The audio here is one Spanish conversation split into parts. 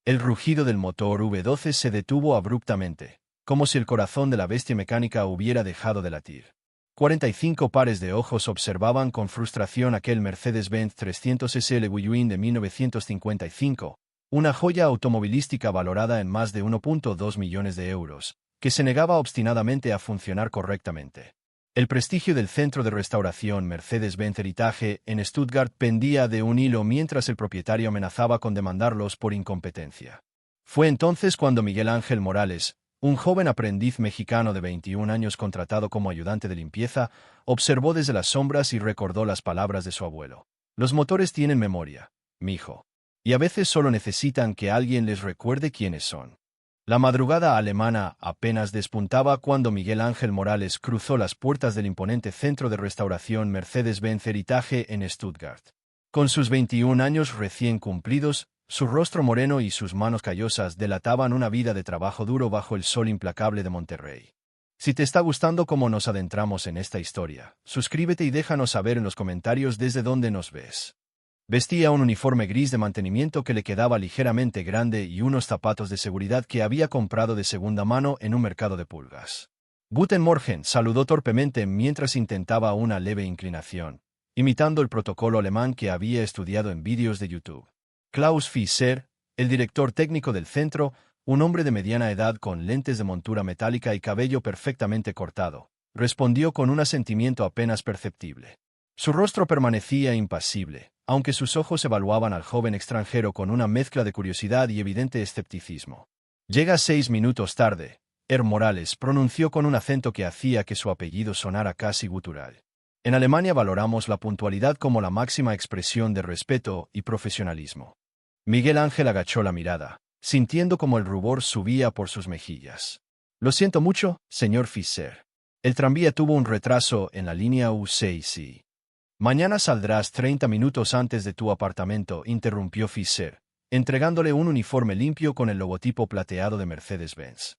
El rugido del motor V12 se detuvo abruptamente, como si el corazón de la bestia mecánica hubiera dejado de latir. 45 pares de ojos observaban con frustración aquel Mercedes-Benz 300 SL Gullwing de 1955, una joya automovilística valorada en más de 1.2 millones de euros, que se negaba obstinadamente a funcionar correctamente. El prestigio del centro de restauración Mercedes-Benz Heritage en Stuttgart pendía de un hilo mientras el propietario amenazaba con demandarlos por incompetencia. Fue entonces cuando Miguel Ángel Morales, un joven aprendiz mexicano de 21 años contratado como ayudante de limpieza, observó desde las sombras y recordó las palabras de su abuelo. Los motores tienen memoria, mijo. Y a veces solo necesitan que alguien les recuerde quiénes son. La madrugada alemana apenas despuntaba cuando Miguel Ángel Morales cruzó las puertas del imponente centro de restauración Mercedes-Benz Heritage en Stuttgart. Con sus 21 años recién cumplidos, su rostro moreno y sus manos callosas delataban una vida de trabajo duro bajo el sol implacable de Monterrey. Si te está gustando cómo nos adentramos en esta historia, suscríbete y déjanos saber en los comentarios desde dónde nos ves. Vestía un uniforme gris de mantenimiento que le quedaba ligeramente grande y unos zapatos de seguridad que había comprado de segunda mano en un mercado de pulgas. Guten Morgen, saludó torpemente mientras intentaba una leve inclinación, imitando el protocolo alemán que había estudiado en vídeos de YouTube. Klaus Fischer, el director técnico del centro, un hombre de mediana edad con lentes de montura metálica y cabello perfectamente cortado, respondió con un asentimiento apenas perceptible. Su rostro permanecía impasible, aunque sus ojos evaluaban al joven extranjero con una mezcla de curiosidad y evidente escepticismo. «Llega 6 minutos tarde», Morales pronunció con un acento que hacía que su apellido sonara casi gutural. En Alemania valoramos la puntualidad como la máxima expresión de respeto y profesionalismo. Miguel Ángel agachó la mirada, sintiendo como el rubor subía por sus mejillas. «Lo siento mucho, señor Fischer. El tranvía tuvo un retraso en la línea U6 y... Mañana saldrás 30 minutos antes de tu apartamento», interrumpió Fischer, entregándole un uniforme limpio con el logotipo plateado de Mercedes-Benz.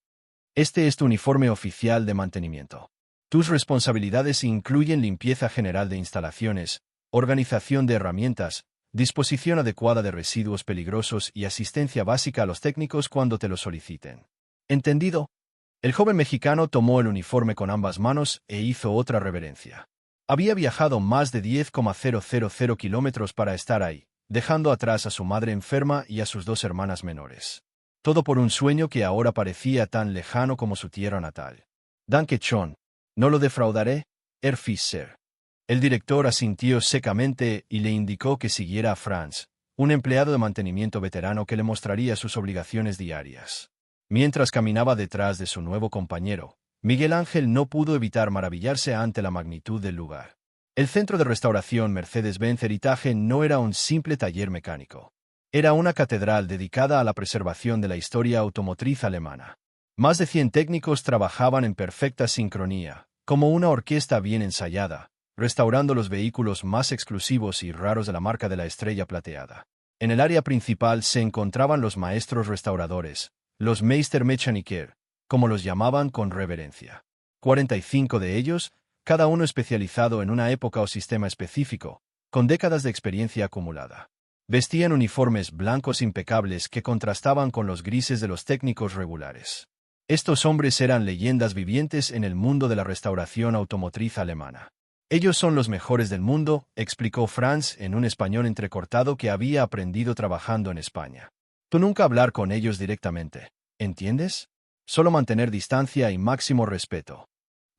«Este es tu uniforme oficial de mantenimiento. Tus responsabilidades incluyen limpieza general de instalaciones, organización de herramientas, disposición adecuada de residuos peligrosos y asistencia básica a los técnicos cuando te lo soliciten». «¿Entendido?». El joven mexicano tomó el uniforme con ambas manos e hizo otra reverencia. Había viajado más de 10,000 kilómetros para estar ahí, dejando atrás a su madre enferma y a sus 2 hermanas menores. Todo por un sueño que ahora parecía tan lejano como su tierra natal. «Danke schön. No lo defraudaré, Herr Fischer». El director asintió secamente y le indicó que siguiera a Franz, un empleado de mantenimiento veterano que le mostraría sus obligaciones diarias. Mientras caminaba detrás de su nuevo compañero, Miguel Ángel no pudo evitar maravillarse ante la magnitud del lugar. El centro de restauración Mercedes-Benz Heritage no era un simple taller mecánico. Era una catedral dedicada a la preservación de la historia automotriz alemana. Más de 100 técnicos trabajaban en perfecta sincronía, como una orquesta bien ensayada, restaurando los vehículos más exclusivos y raros de la marca de la estrella plateada. En el área principal se encontraban los maestros restauradores, los Meistermechaniker, como los llamaban con reverencia. 45 de ellos, cada uno especializado en una época o sistema específico, con décadas de experiencia acumulada. Vestían uniformes blancos impecables que contrastaban con los grises de los técnicos regulares. Estos hombres eran leyendas vivientes en el mundo de la restauración automotriz alemana. «Ellos son los mejores del mundo», explicó Franz en un español entrecortado que había aprendido trabajando en España. «Tú nunca hablar con ellos directamente, ¿entiendes? Solo mantener distancia y máximo respeto».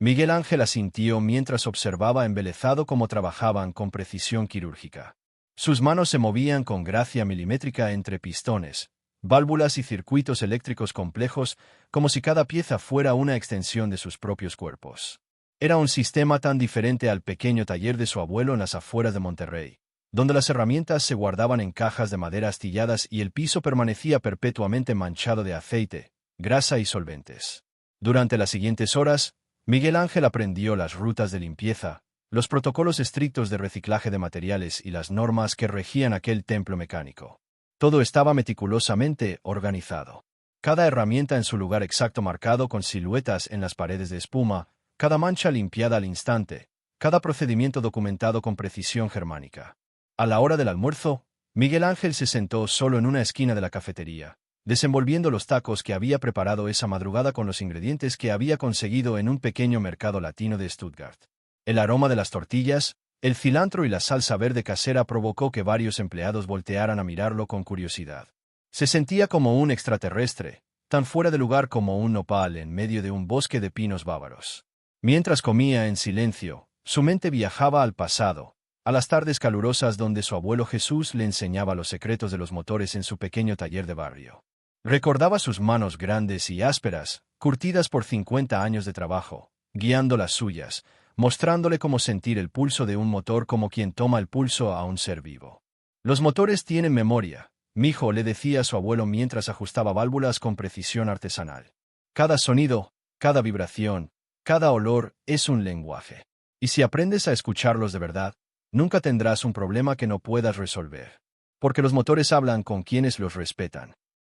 Miguel Ángel asintió mientras observaba embelesado cómo trabajaban con precisión quirúrgica. Sus manos se movían con gracia milimétrica entre pistones, válvulas y circuitos eléctricos complejos, como si cada pieza fuera una extensión de sus propios cuerpos. Era un sistema tan diferente al pequeño taller de su abuelo en las afueras de Monterrey, donde las herramientas se guardaban en cajas de madera astilladas y el piso permanecía perpetuamente manchado de aceite, grasa y solventes. Durante las siguientes horas, Miguel Ángel aprendió las rutas de limpieza, los protocolos estrictos de reciclaje de materiales y las normas que regían aquel templo mecánico. Todo estaba meticulosamente organizado. Cada herramienta en su lugar exacto marcado con siluetas en las paredes de espuma, cada mancha limpiada al instante, cada procedimiento documentado con precisión germánica. A la hora del almuerzo, Miguel Ángel se sentó solo en una esquina de la cafetería, desenvolviendo los tacos que había preparado esa madrugada con los ingredientes que había conseguido en un pequeño mercado latino de Stuttgart. El aroma de las tortillas, el cilantro y la salsa verde casera provocó que varios empleados voltearan a mirarlo con curiosidad. Se sentía como un extraterrestre, tan fuera de lugar como un nopal en medio de un bosque de pinos bávaros. Mientras comía en silencio, su mente viajaba al pasado, a las tardes calurosas donde su abuelo Jesús le enseñaba los secretos de los motores en su pequeño taller de barrio. Recordaba sus manos grandes y ásperas, curtidas por 50 años de trabajo, guiando las suyas, mostrándole cómo sentir el pulso de un motor como quien toma el pulso a un ser vivo. Los motores tienen memoria, mijo, le decía a su abuelo mientras ajustaba válvulas con precisión artesanal. Cada sonido, cada vibración, cada olor es un lenguaje. Y si aprendes a escucharlos de verdad, nunca tendrás un problema que no puedas resolver. Porque los motores hablan con quienes los respetan.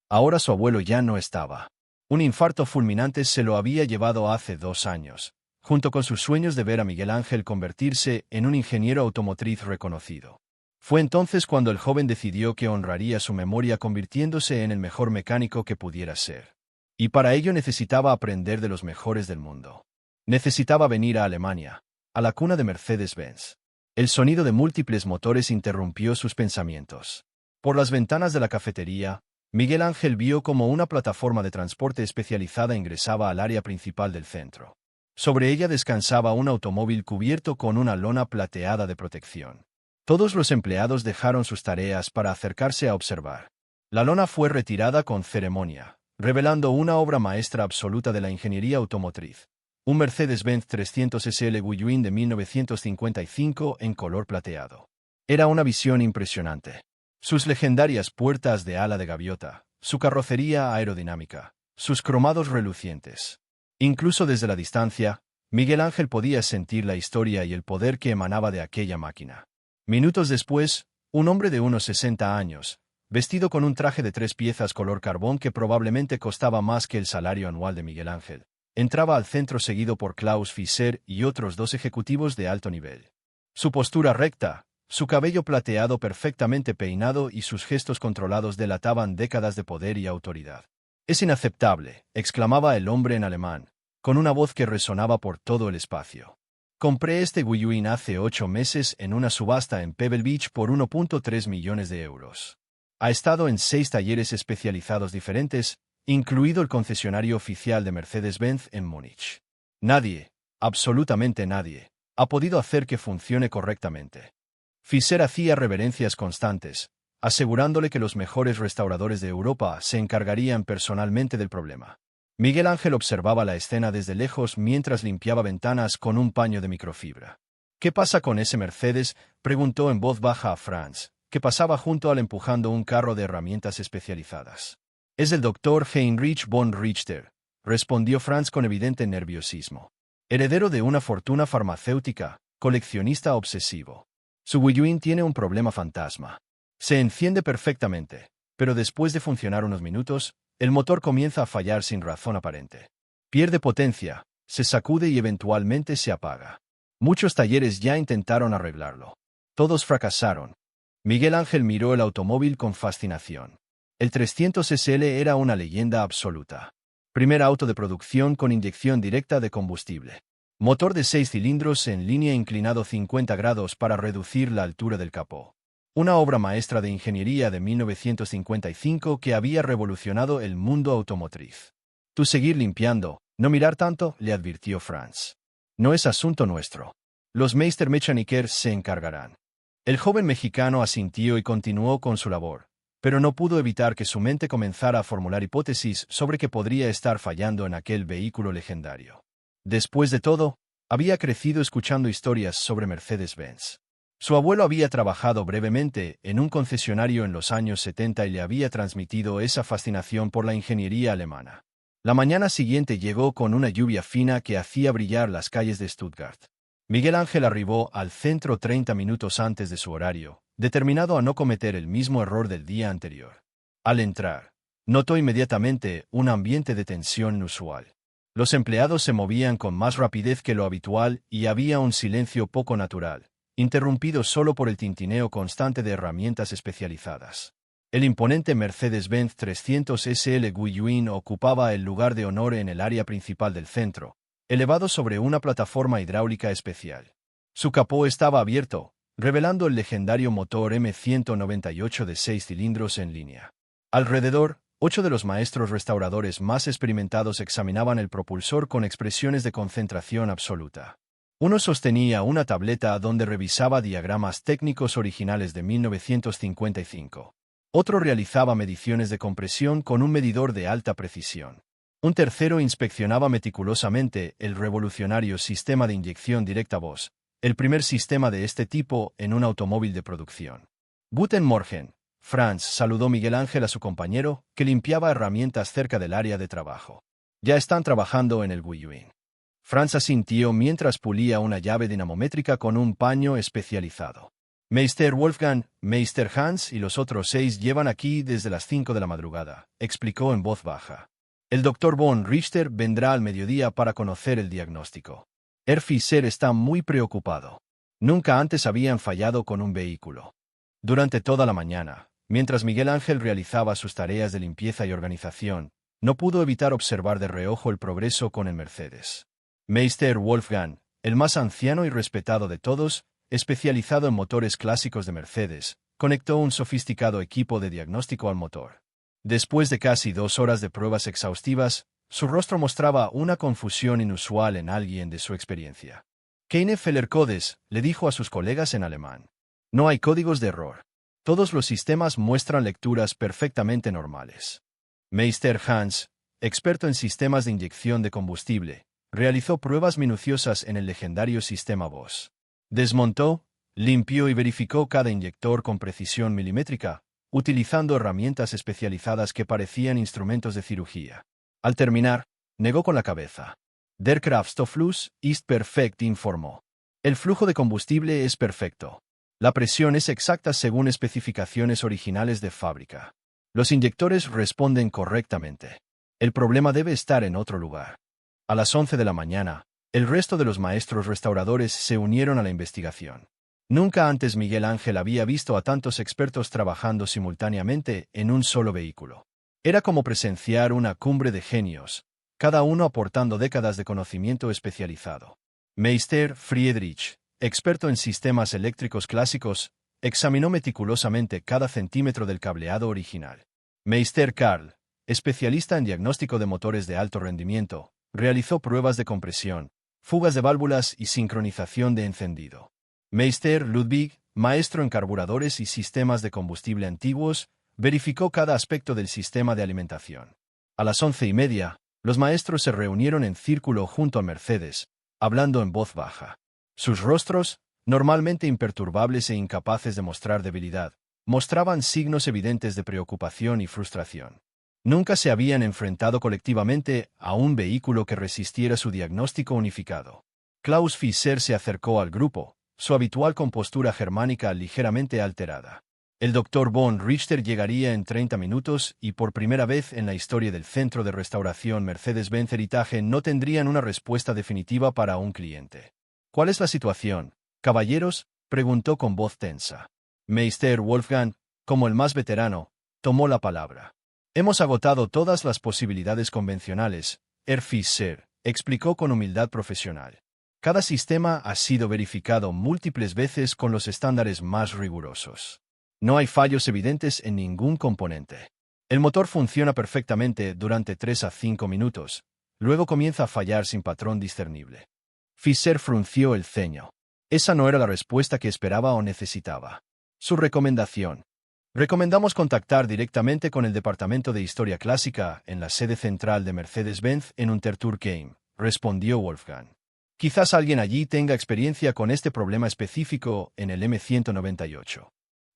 Ahora su abuelo ya no estaba. Un infarto fulminante se lo había llevado hace 2 años, junto con sus sueños de ver a Miguel Ángel convertirse en un ingeniero automotriz reconocido. Fue entonces cuando el joven decidió que honraría su memoria convirtiéndose en el mejor mecánico que pudiera ser. Y para ello necesitaba aprender de los mejores del mundo. Necesitaba venir a Alemania, a la cuna de Mercedes-Benz. El sonido de múltiples motores interrumpió sus pensamientos. Por las ventanas de la cafetería, Miguel Ángel vio como una plataforma de transporte especializada ingresaba al área principal del centro. Sobre ella descansaba un automóvil cubierto con una lona plateada de protección. Todos los empleados dejaron sus tareas para acercarse a observar. La lona fue retirada con ceremonia, revelando una obra maestra absoluta de la ingeniería automotriz. Un Mercedes-Benz 300 SL Gullwing de 1955 en color plateado. Era una visión impresionante. Sus legendarias puertas de ala de gaviota, su carrocería aerodinámica, sus cromados relucientes. Incluso desde la distancia, Miguel Ángel podía sentir la historia y el poder que emanaba de aquella máquina. Minutos después, un hombre de unos 60 años, vestido con un traje de 3 piezas color carbón que probablemente costaba más que el salario anual de Miguel Ángel, entraba al centro seguido por Klaus Fischer y otros 2 ejecutivos de alto nivel. Su postura recta, su cabello plateado perfectamente peinado y sus gestos controlados delataban décadas de poder y autoridad. «Es inaceptable», exclamaba el hombre en alemán, con una voz que resonaba por todo el espacio. «Compré este Gullwing hace 8 meses en una subasta en Pebble Beach por 1.3 millones de euros. Ha estado en 6 talleres especializados diferentes, incluido el concesionario oficial de Mercedes-Benz en Múnich. Nadie, absolutamente nadie, ha podido hacer que funcione correctamente». Fischer hacía reverencias constantes, asegurándole que los mejores restauradores de Europa se encargarían personalmente del problema. Miguel Ángel observaba la escena desde lejos mientras limpiaba ventanas con un paño de microfibra. «¿Qué pasa con ese Mercedes?», preguntó en voz baja a Franz, que pasaba junto a él empujando un carro de herramientas especializadas. «Es el Dr. Heinrich von Richter», respondió Franz con evidente nerviosismo. Heredero de una fortuna farmacéutica, coleccionista obsesivo. Su Gullwing tiene un problema fantasma. Se enciende perfectamente, pero después de funcionar unos minutos, el motor comienza a fallar sin razón aparente. Pierde potencia, se sacude y eventualmente se apaga. Muchos talleres ya intentaron arreglarlo. Todos fracasaron. Miguel Ángel miró el automóvil con fascinación. El 300 SL era una leyenda absoluta. Primer auto de producción con inyección directa de combustible. Motor de 6 cilindros en línea inclinado 50 grados para reducir la altura del capó. Una obra maestra de ingeniería de 1955 que había revolucionado el mundo automotriz. «Tú seguir limpiando, no mirar tanto», le advirtió Franz. «No es asunto nuestro. Los Meistermechaniker se encargarán». El joven mexicano asintió y continuó con su labor, pero no pudo evitar que su mente comenzara a formular hipótesis sobre qué podría estar fallando en aquel vehículo legendario. Después de todo, había crecido escuchando historias sobre Mercedes-Benz. Su abuelo había trabajado brevemente en un concesionario en los años 70 y le había transmitido esa fascinación por la ingeniería alemana. La mañana siguiente llegó con una lluvia fina que hacía brillar las calles de Stuttgart. Miguel Ángel arribó al centro 30 minutos antes de su horario, determinado a no cometer el mismo error del día anterior. Al entrar, notó inmediatamente un ambiente de tensión inusual. Los empleados se movían con más rapidez que lo habitual y había un silencio poco natural, interrumpido solo por el tintineo constante de herramientas especializadas. El imponente Mercedes-Benz 300 SL Guiyuin ocupaba el lugar de honor en el área principal del centro, elevado sobre una plataforma hidráulica especial. Su capó estaba abierto, revelando el legendario motor M198 de 6 cilindros en línea. Alrededor, 8 de los maestros restauradores más experimentados examinaban el propulsor con expresiones de concentración absoluta. Uno sostenía una tableta donde revisaba diagramas técnicos originales de 1955. Otro realizaba mediciones de compresión con un medidor de alta precisión. Un tercero inspeccionaba meticulosamente el revolucionario sistema de inyección directa Voss, el primer sistema de este tipo en un automóvil de producción. Guten Morgen, Franz, saludó Miguel Ángel a su compañero, que limpiaba herramientas cerca del área de trabajo. Ya están trabajando en el Guiyuin. Franz asintió mientras pulía una llave dinamométrica con un paño especializado. Meister Wolfgang, Meister Hans y los otros 6 llevan aquí desde las 5 de la madrugada, explicó en voz baja. El Dr. von Richter vendrá al mediodía para conocer el diagnóstico. Herr Fischer está muy preocupado. Nunca antes habían fallado con un vehículo. Durante toda la mañana, mientras Miguel Ángel realizaba sus tareas de limpieza y organización, no pudo evitar observar de reojo el progreso con el Mercedes. Meister Wolfgang, el más anciano y respetado de todos, especializado en motores clásicos de Mercedes, conectó un sofisticado equipo de diagnóstico al motor. Después de casi 2 horas de pruebas exhaustivas, su rostro mostraba una confusión inusual en alguien de su experiencia. Keine Fehlercodes, le dijo a sus colegas en alemán. No hay códigos de error. Todos los sistemas muestran lecturas perfectamente normales. Meister Hans, experto en sistemas de inyección de combustible, realizó pruebas minuciosas en el legendario sistema Voss. Desmontó, limpió y verificó cada inyector con precisión milimétrica, utilizando herramientas especializadas que parecían instrumentos de cirugía. Al terminar, negó con la cabeza. Der Kraftstofffluss ist perfekt, informó. El flujo de combustible es perfecto. La presión es exacta según especificaciones originales de fábrica. Los inyectores responden correctamente. El problema debe estar en otro lugar. A las 11 de la mañana, el resto de los maestros restauradores se unieron a la investigación. Nunca antes Miguel Ángel había visto a tantos expertos trabajando simultáneamente en un solo vehículo. Era como presenciar una cumbre de genios, cada uno aportando décadas de conocimiento especializado. Meister Friedrich, experto en sistemas eléctricos clásicos, examinó meticulosamente cada centímetro del cableado original. Meister Karl, especialista en diagnóstico de motores de alto rendimiento, realizó pruebas de compresión, fugas de válvulas y sincronización de encendido. Meister Ludwig, maestro en carburadores y sistemas de combustible antiguos, verificó cada aspecto del sistema de alimentación. A las 11:30, los maestros se reunieron en círculo junto a Mercedes, hablando en voz baja. Sus rostros, normalmente imperturbables e incapaces de mostrar debilidad, mostraban signos evidentes de preocupación y frustración. Nunca se habían enfrentado colectivamente a un vehículo que resistiera su diagnóstico unificado. Klaus Fischer se acercó al grupo, su habitual compostura germánica ligeramente alterada. El Dr. von Richter llegaría en 30 minutos y por primera vez en la historia del centro de restauración Mercedes-Benz Heritage no tendrían una respuesta definitiva para un cliente. ¿Cuál es la situación, caballeros?, preguntó con voz tensa. Meister Wolfgang, como el más veterano, tomó la palabra. Hemos agotado todas las posibilidades convencionales, Herr Fischer, explicó con humildad profesional. Cada sistema ha sido verificado múltiples veces con los estándares más rigurosos. No hay fallos evidentes en ningún componente. El motor funciona perfectamente durante 3 a 5 minutos, luego comienza a fallar sin patrón discernible. Fischer frunció el ceño. Esa no era la respuesta que esperaba o necesitaba. Su recomendación. Recomendamos contactar directamente con el Departamento de Historia Clásica en la sede central de Mercedes-Benz en Untertürkheim, respondió Wolfgang. Quizás alguien allí tenga experiencia con este problema específico en el M198.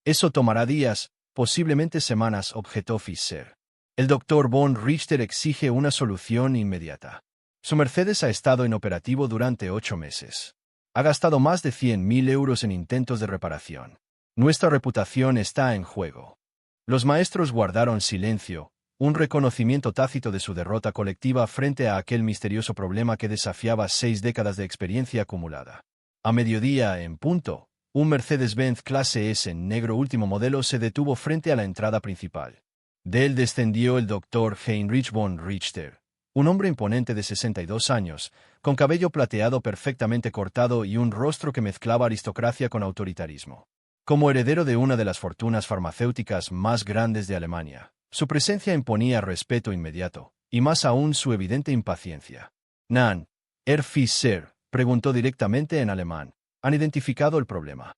Eso tomará días, posiblemente semanas, objetó Fischer. El Dr. von Richter exige una solución inmediata. Su Mercedes ha estado inoperativo durante 8 meses. Ha gastado más de 100.000 euros en intentos de reparación. Nuestra reputación está en juego. Los maestros guardaron silencio, un reconocimiento tácito de su derrota colectiva frente a aquel misterioso problema que desafiaba 6 décadas de experiencia acumulada. A mediodía, en punto, un Mercedes-Benz clase S en negro último modelo se detuvo frente a la entrada principal. De él descendió el Dr. Heinrich von Richter, un hombre imponente de 62 años, con cabello plateado perfectamente cortado y un rostro que mezclaba aristocracia con autoritarismo. Como heredero de una de las fortunas farmacéuticas más grandes de Alemania, su presencia imponía respeto inmediato, y más aún su evidente impaciencia. «Nan, Herr Fischer», preguntó directamente en alemán. «¿Han identificado el problema?»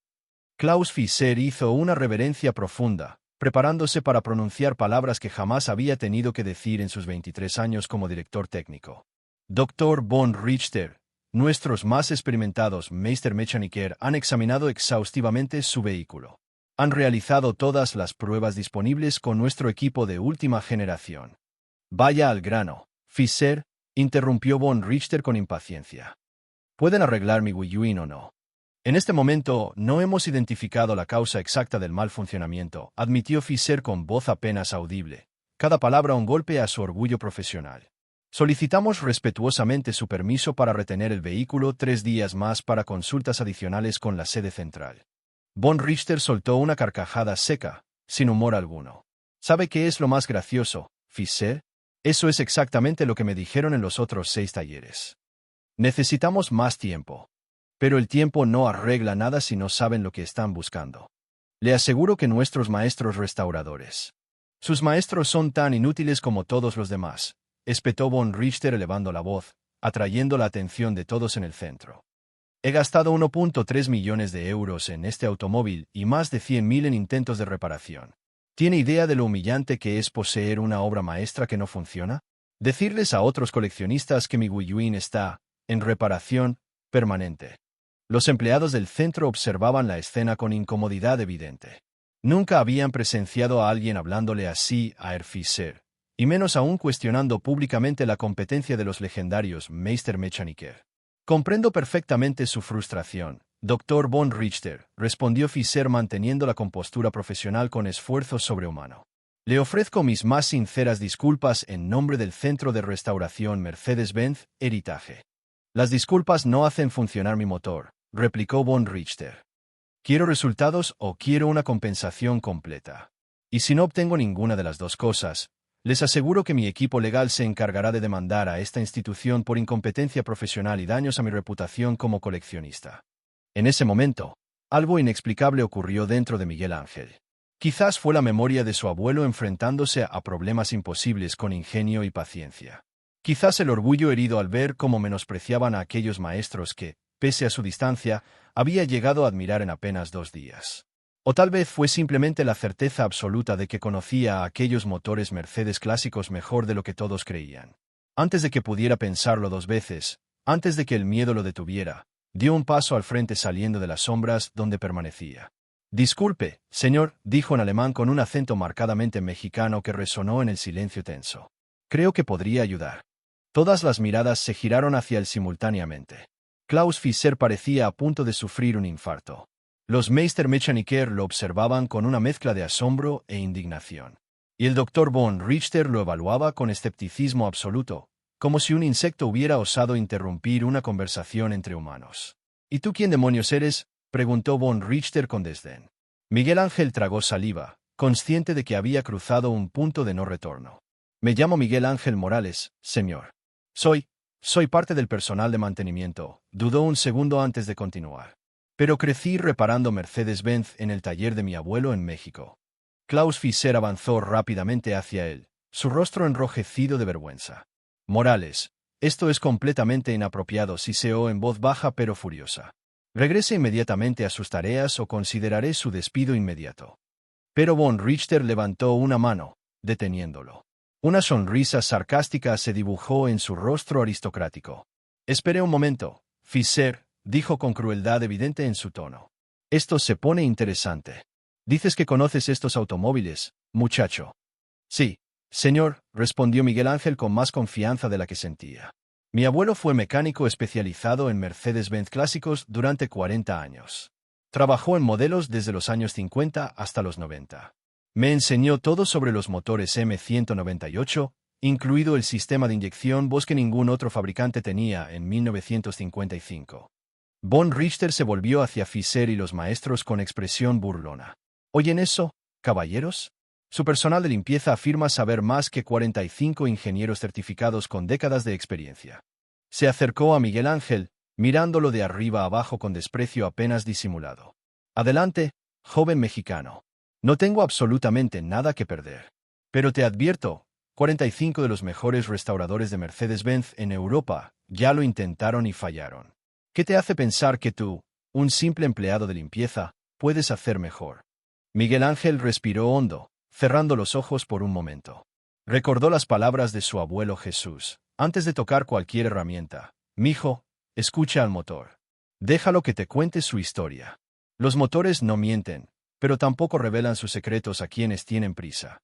Klaus Fischer hizo una reverencia profunda, preparándose para pronunciar palabras que jamás había tenido que decir en sus 23 años como director técnico. «Dr. von Richter, nuestros más experimentados Meistermechaniker han examinado exhaustivamente su vehículo. Han realizado todas las pruebas disponibles con nuestro equipo de última generación». «Vaya al grano, Fischer», interrumpió von Richter con impaciencia. «¿Pueden arreglar mi Guiyuin o no?» «En este momento no hemos identificado la causa exacta del mal funcionamiento», admitió Fischer con voz apenas audible, cada palabra un golpe a su orgullo profesional. «Solicitamos respetuosamente su permiso para retener el vehículo 3 días más para consultas adicionales con la sede central». Von Richter soltó una carcajada seca, sin humor alguno. «¿Sabe qué es lo más gracioso, Fischer? Eso es exactamente lo que me dijeron en los otros 6 talleres. Necesitamos más tiempo. Pero el tiempo no arregla nada si no saben lo que están buscando. Le aseguro que nuestros maestros restauradores. Sus maestros son tan inútiles como todos los demás», espetó von Richter elevando la voz, atrayendo la atención de todos en el centro. «He gastado 1.3 millones de euros en este automóvil y más de 100.000 en intentos de reparación. ¿Tiene idea de lo humillante que es poseer una obra maestra que no funciona? Decirles a otros coleccionistas que mi Guiyuin está en reparación permanente». Los empleados del centro observaban la escena con incomodidad evidente. Nunca habían presenciado a alguien hablándole así a Herr Fischer, y menos aún cuestionando públicamente la competencia de los legendarios Meistermechaniker. «Comprendo perfectamente su frustración, Dr. von Richter», respondió Fischer manteniendo la compostura profesional con esfuerzo sobrehumano. «Le ofrezco mis más sinceras disculpas en nombre del Centro de Restauración Mercedes-Benz Heritage. Las disculpas no hacen funcionar mi motor», replicó von Richter. «Quiero resultados o quiero una compensación completa. Y si no obtengo ninguna de las dos cosas, les aseguro que mi equipo legal se encargará de demandar a esta institución por incompetencia profesional y daños a mi reputación como coleccionista». En ese momento, algo inexplicable ocurrió dentro de Miguel Ángel. Quizás fue la memoria de su abuelo enfrentándose a problemas imposibles con ingenio y paciencia. Quizás el orgullo herido al ver cómo menospreciaban a aquellos maestros que, pese a su distancia, había llegado a admirar en apenas 2 días. O tal vez fue simplemente la certeza absoluta de que conocía a aquellos motores Mercedes clásicos mejor de lo que todos creían. Antes de que pudiera pensarlo 2 veces, antes de que el miedo lo detuviera, dio un paso al frente saliendo de las sombras donde permanecía. «Disculpe, señor», dijo en alemán con un acento marcadamente mexicano que resonó en el silencio tenso. «Creo que podría ayudar». Todas las miradas se giraron hacia él simultáneamente. Klaus Fischer parecía a punto de sufrir un infarto. Los Meistermechaniker lo observaban con una mezcla de asombro e indignación. Y el Dr. von Richter lo evaluaba con escepticismo absoluto, como si un insecto hubiera osado interrumpir una conversación entre humanos. «¿Y tú quién demonios eres?», preguntó von Richter con desdén. Miguel Ángel tragó saliva, consciente de que había cruzado un punto de no retorno. «Me llamo Miguel Ángel Morales, señor. Soy parte del personal de mantenimiento», dudó un segundo antes de continuar. «Pero crecí reparando Mercedes-Benz en el taller de mi abuelo en México». Klaus Fischer avanzó rápidamente hacia él, su rostro enrojecido de vergüenza. «Morales, esto es completamente inapropiado», siseó en voz baja pero furiosa. «Regrese inmediatamente a sus tareas o consideraré su despido inmediato». Pero von Richter levantó una mano, deteniéndolo. Una sonrisa sarcástica se dibujó en su rostro aristocrático. «Espere un momento, Fischer», dijo con crueldad evidente en su tono. «Esto se pone interesante. Dices que conoces estos automóviles, muchacho». «Sí, señor», respondió Miguel Ángel con más confianza de la que sentía. «Mi abuelo fue mecánico especializado en Mercedes-Benz clásicos durante 40 años. Trabajó en modelos desde los años 50 hasta los 90. Me enseñó todo sobre los motores M198, incluido el sistema de inyección Bosch que ningún otro fabricante tenía en 1955. Von Richter se volvió hacia Fischer y los maestros con expresión burlona. ¿Oyen eso, caballeros? Su personal de limpieza afirma saber más que 45 ingenieros certificados con décadas de experiencia. Se acercó a Miguel Ángel, mirándolo de arriba abajo con desprecio apenas disimulado. Adelante, joven mexicano. No tengo absolutamente nada que perder. Pero te advierto, 45 de los mejores restauradores de Mercedes-Benz en Europa ya lo intentaron y fallaron. ¿Qué te hace pensar que tú, un simple empleado de limpieza, puedes hacer mejor? Miguel Ángel respiró hondo, cerrando los ojos por un momento. Recordó las palabras de su abuelo Jesús. Antes de tocar cualquier herramienta, mijo, escucha al motor. Déjalo que te cuente su historia. Los motores no mienten, pero tampoco revelan sus secretos a quienes tienen prisa.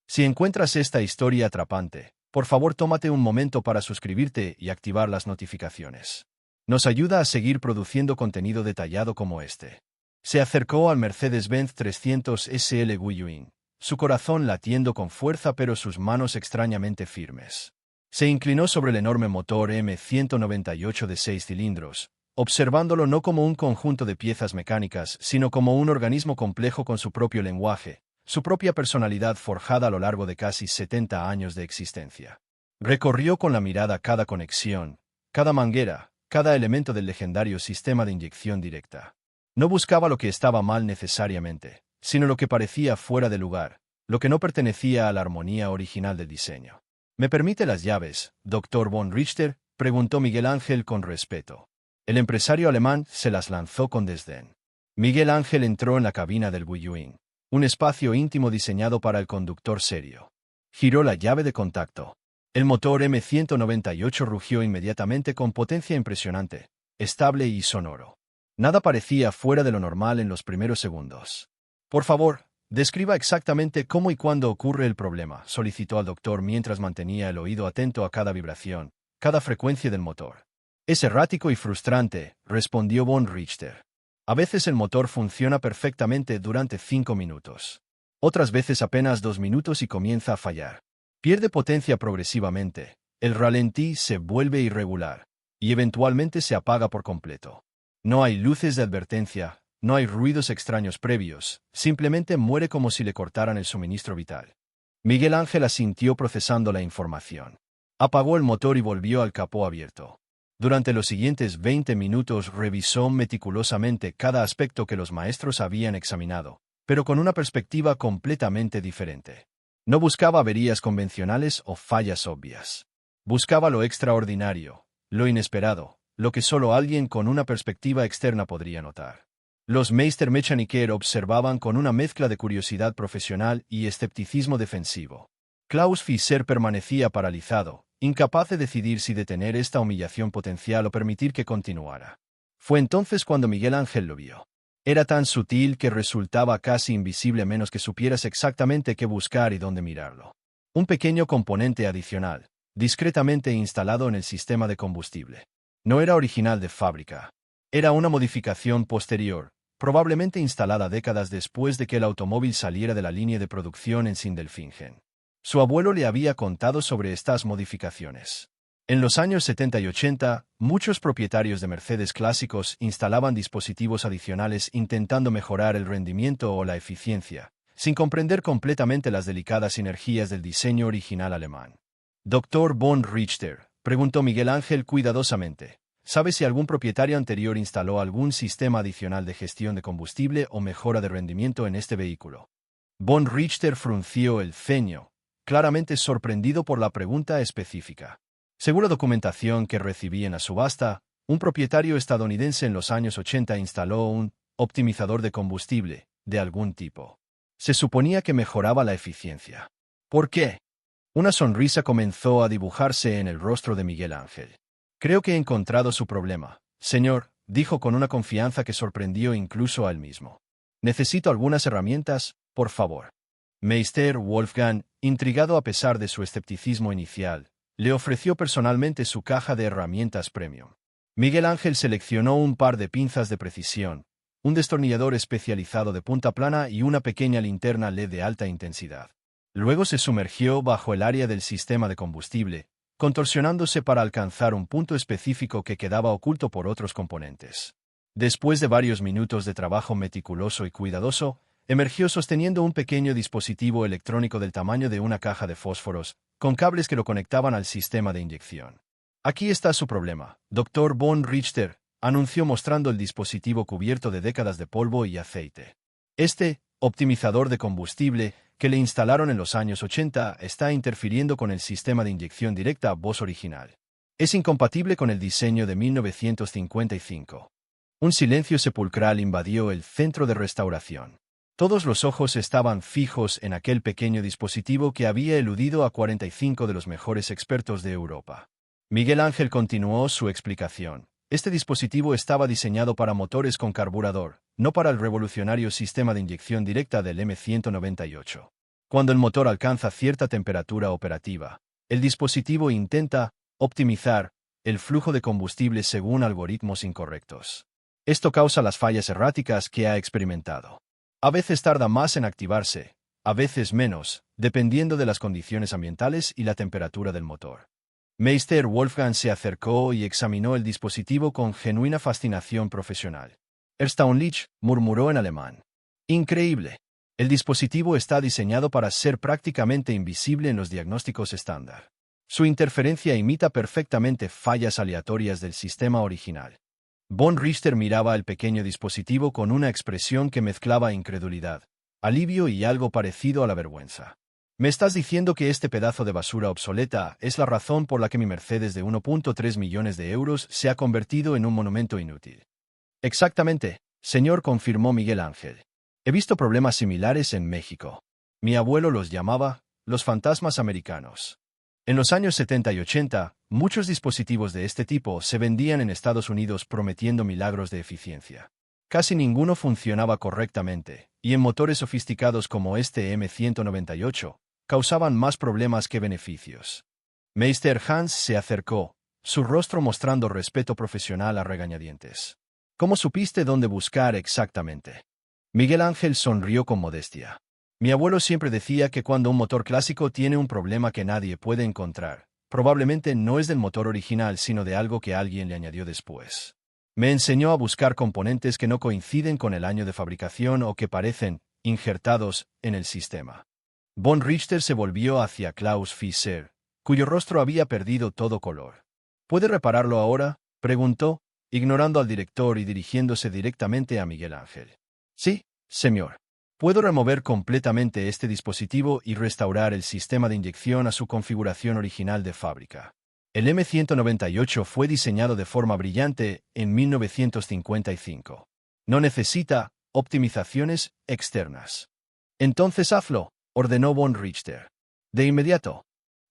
Si encuentras esta historia atrapante, por favor tómate un momento para suscribirte y activar las notificaciones. Nos ayuda a seguir produciendo contenido detallado como este. Se acercó al Mercedes-Benz 300 SL Guillaumin, su corazón latiendo con fuerza pero sus manos extrañamente firmes. Se inclinó sobre el enorme motor M198 de 6 cilindros, observándolo no como un conjunto de piezas mecánicas, sino como un organismo complejo con su propio lenguaje, su propia personalidad forjada a lo largo de casi 70 años de existencia. Recorrió con la mirada cada conexión, cada manguera, cada elemento del legendario sistema de inyección directa. No buscaba lo que estaba mal necesariamente, sino lo que parecía fuera de lugar, lo que no pertenecía a la armonía original del diseño. ¿Me permite las llaves, Dr. Von Richter?, preguntó Miguel Ángel con respeto. El empresario alemán se las lanzó con desdén. Miguel Ángel entró en la cabina del Guillaumin, un espacio íntimo diseñado para el conductor serio. Giró la llave de contacto. El motor M198 rugió inmediatamente con potencia impresionante, estable y sonoro. Nada parecía fuera de lo normal en los primeros segundos. Por favor, describa exactamente cómo y cuándo ocurre el problema, solicitó al doctor mientras mantenía el oído atento a cada vibración, cada frecuencia del motor. Es errático y frustrante, respondió Von Richter. A veces el motor funciona perfectamente durante 5 minutos. Otras veces apenas 2 minutos y comienza a fallar. Pierde potencia progresivamente, el ralentí se vuelve irregular, y eventualmente se apaga por completo. No hay luces de advertencia, no hay ruidos extraños previos, simplemente muere como si le cortaran el suministro vital. Miguel Ángel asintió procesando la información. Apagó el motor y volvió al capó abierto. Durante los siguientes 20 minutos revisó meticulosamente cada aspecto que los maestros habían examinado, pero con una perspectiva completamente diferente. No buscaba averías convencionales o fallas obvias. Buscaba lo extraordinario, lo inesperado, lo que solo alguien con una perspectiva externa podría notar. Los Meistermechaniker observaban con una mezcla de curiosidad profesional y escepticismo defensivo. Klaus Fischer permanecía paralizado, incapaz de decidir si detener esta humillación potencial o permitir que continuara. Fue entonces cuando Miguel Ángel lo vio. Era tan sutil que resultaba casi invisible a menos que supieras exactamente qué buscar y dónde mirarlo. Un pequeño componente adicional, discretamente instalado en el sistema de combustible. No era original de fábrica. Era una modificación posterior, probablemente instalada décadas después de que el automóvil saliera de la línea de producción en Sindelfingen. Su abuelo le había contado sobre estas modificaciones. En los años 70 y 80, muchos propietarios de Mercedes clásicos instalaban dispositivos adicionales intentando mejorar el rendimiento o la eficiencia, sin comprender completamente las delicadas sinergias del diseño original alemán. Dr. Von Richter, preguntó Miguel Ángel cuidadosamente, ¿sabe si algún propietario anterior instaló algún sistema adicional de gestión de combustible o mejora de rendimiento en este vehículo? Von Richter frunció el ceño, claramente sorprendido por la pregunta específica. Según la documentación que recibí en la subasta, un propietario estadounidense en los años 80 instaló un optimizador de combustible, de algún tipo. Se suponía que mejoraba la eficiencia. ¿Por qué? Una sonrisa comenzó a dibujarse en el rostro de Miguel Ángel. Creo que he encontrado su problema, señor, dijo con una confianza que sorprendió incluso a él mismo. Necesito algunas herramientas, por favor. Meister Wolfgang, intrigado a pesar de su escepticismo inicial, le ofreció personalmente su caja de herramientas premium. Miguel Ángel seleccionó un par de pinzas de precisión, un destornillador especializado de punta plana y una pequeña linterna LED de alta intensidad. Luego se sumergió bajo el área del sistema de combustible, contorsionándose para alcanzar un punto específico que quedaba oculto por otros componentes. Después de varios minutos de trabajo meticuloso y cuidadoso, emergió sosteniendo un pequeño dispositivo electrónico del tamaño de una caja de fósforos, con cables que lo conectaban al sistema de inyección. Aquí está su problema, Dr. von Richter, anunció mostrando el dispositivo cubierto de décadas de polvo y aceite. Este optimizador de combustible, que le instalaron en los años 80, está interfiriendo con el sistema de inyección directa voz original. Es incompatible con el diseño de 1955. Un silencio sepulcral invadió el centro de restauración. Todos los ojos estaban fijos en aquel pequeño dispositivo que había eludido a 45 de los mejores expertos de Europa. Miguel Ángel continuó su explicación. Este dispositivo estaba diseñado para motores con carburador, no para el revolucionario sistema de inyección directa del M198. Cuando el motor alcanza cierta temperatura operativa, el dispositivo intenta optimizar el flujo de combustible según algoritmos incorrectos. Esto causa las fallas erráticas que ha experimentado. A veces tarda más en activarse, a veces menos, dependiendo de las condiciones ambientales y la temperatura del motor. Meister Wolfgang se acercó y examinó el dispositivo con genuina fascinación profesional. Erstaunlich, murmuró en alemán. Increíble. El dispositivo está diseñado para ser prácticamente invisible en los diagnósticos estándar. Su interferencia imita perfectamente fallas aleatorias del sistema original. Von Richter miraba el pequeño dispositivo con una expresión que mezclaba incredulidad, alivio y algo parecido a la vergüenza. ¿Me estás diciendo que este pedazo de basura obsoleta es la razón por la que mi Mercedes de 1.3 millones de euros se ha convertido en un monumento inútil? Exactamente, señor, confirmó Miguel Ángel. He visto problemas similares en México. Mi abuelo los llamaba los fantasmas americanos. En los años 70 y 80, muchos dispositivos de este tipo se vendían en Estados Unidos prometiendo milagros de eficiencia. Casi ninguno funcionaba correctamente, y en motores sofisticados como este M198, causaban más problemas que beneficios. Meister Hans se acercó, su rostro mostrando respeto profesional a regañadientes. ¿Cómo supiste dónde buscar exactamente? Miguel Ángel sonrió con modestia. Mi abuelo siempre decía que cuando un motor clásico tiene un problema que nadie puede encontrar, probablemente no es del motor original sino de algo que alguien le añadió después. Me enseñó a buscar componentes que no coinciden con el año de fabricación o que parecen injertados en el sistema. Von Richter se volvió hacia Klaus Fischer, cuyo rostro había perdido todo color. ¿Puede repararlo ahora?, preguntó, ignorando al director y dirigiéndose directamente a Miguel Ángel. Sí, señor. Puedo remover completamente este dispositivo y restaurar el sistema de inyección a su configuración original de fábrica. El M198 fue diseñado de forma brillante en 1955. No necesita optimizaciones externas. Entonces hazlo, ordenó Von Richter. De inmediato.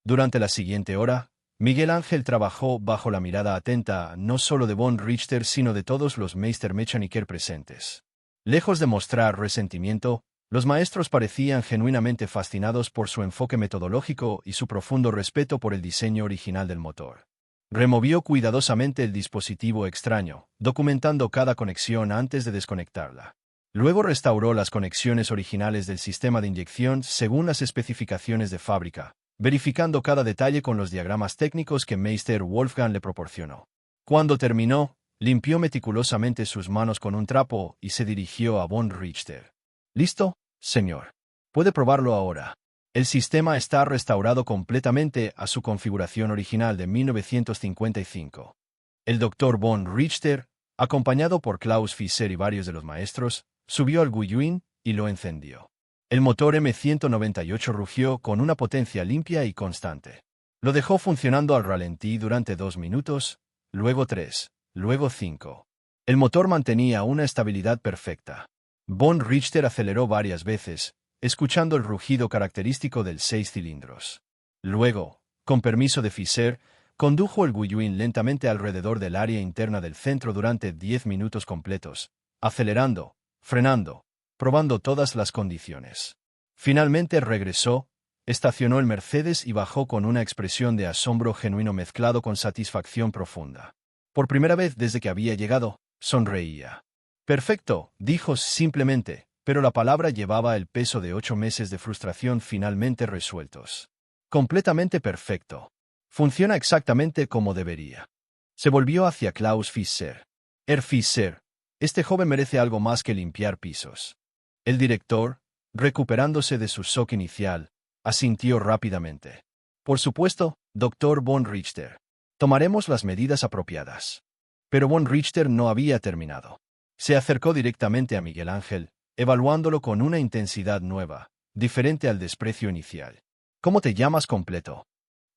Durante la siguiente hora, Miguel Ángel trabajó bajo la mirada atenta no solo de Von Richter sino de todos los Meistermechaniker presentes. Lejos de mostrar resentimiento, los maestros parecían genuinamente fascinados por su enfoque metodológico y su profundo respeto por el diseño original del motor. Removió cuidadosamente el dispositivo extraño, documentando cada conexión antes de desconectarla. Luego restauró las conexiones originales del sistema de inyección según las especificaciones de fábrica, verificando cada detalle con los diagramas técnicos que Meister Wolfgang le proporcionó. Cuando terminó, limpió meticulosamente sus manos con un trapo y se dirigió a Von Richter. ¿Listo, señor? Puede probarlo ahora. El sistema está restaurado completamente a su configuración original de 1955. El Dr. Von Richter, acompañado por Klaus Fischer y varios de los maestros, subió al Guilloín y lo encendió. El motor M198 rugió con una potencia limpia y constante. Lo dejó funcionando al ralentí durante 2 minutos, luego 3, luego 5. El motor mantenía una estabilidad perfecta. Von Richter aceleró varias veces, escuchando el rugido característico del 6 cilindros. Luego, con permiso de Fischer, condujo el Guilloín lentamente alrededor del área interna del centro durante 10 minutos completos, acelerando, frenando, probando todas las condiciones. Finalmente regresó, estacionó el Mercedes y bajó con una expresión de asombro genuino mezclado con satisfacción profunda. Por primera vez desde que había llegado, sonreía. Perfecto, dijo simplemente, pero la palabra llevaba el peso de 8 meses de frustración finalmente resueltos. Completamente perfecto. Funciona exactamente como debería. Se volvió hacia Klaus Fischer. Fischer, este joven merece algo más que limpiar pisos. El director, recuperándose de su shock inicial, asintió rápidamente. Por supuesto, Dr. von Richter. Tomaremos las medidas apropiadas. Pero von Richter no había terminado. Se acercó directamente a Miguel Ángel, evaluándolo con una intensidad nueva, diferente al desprecio inicial. ¿Cómo te llamas completo?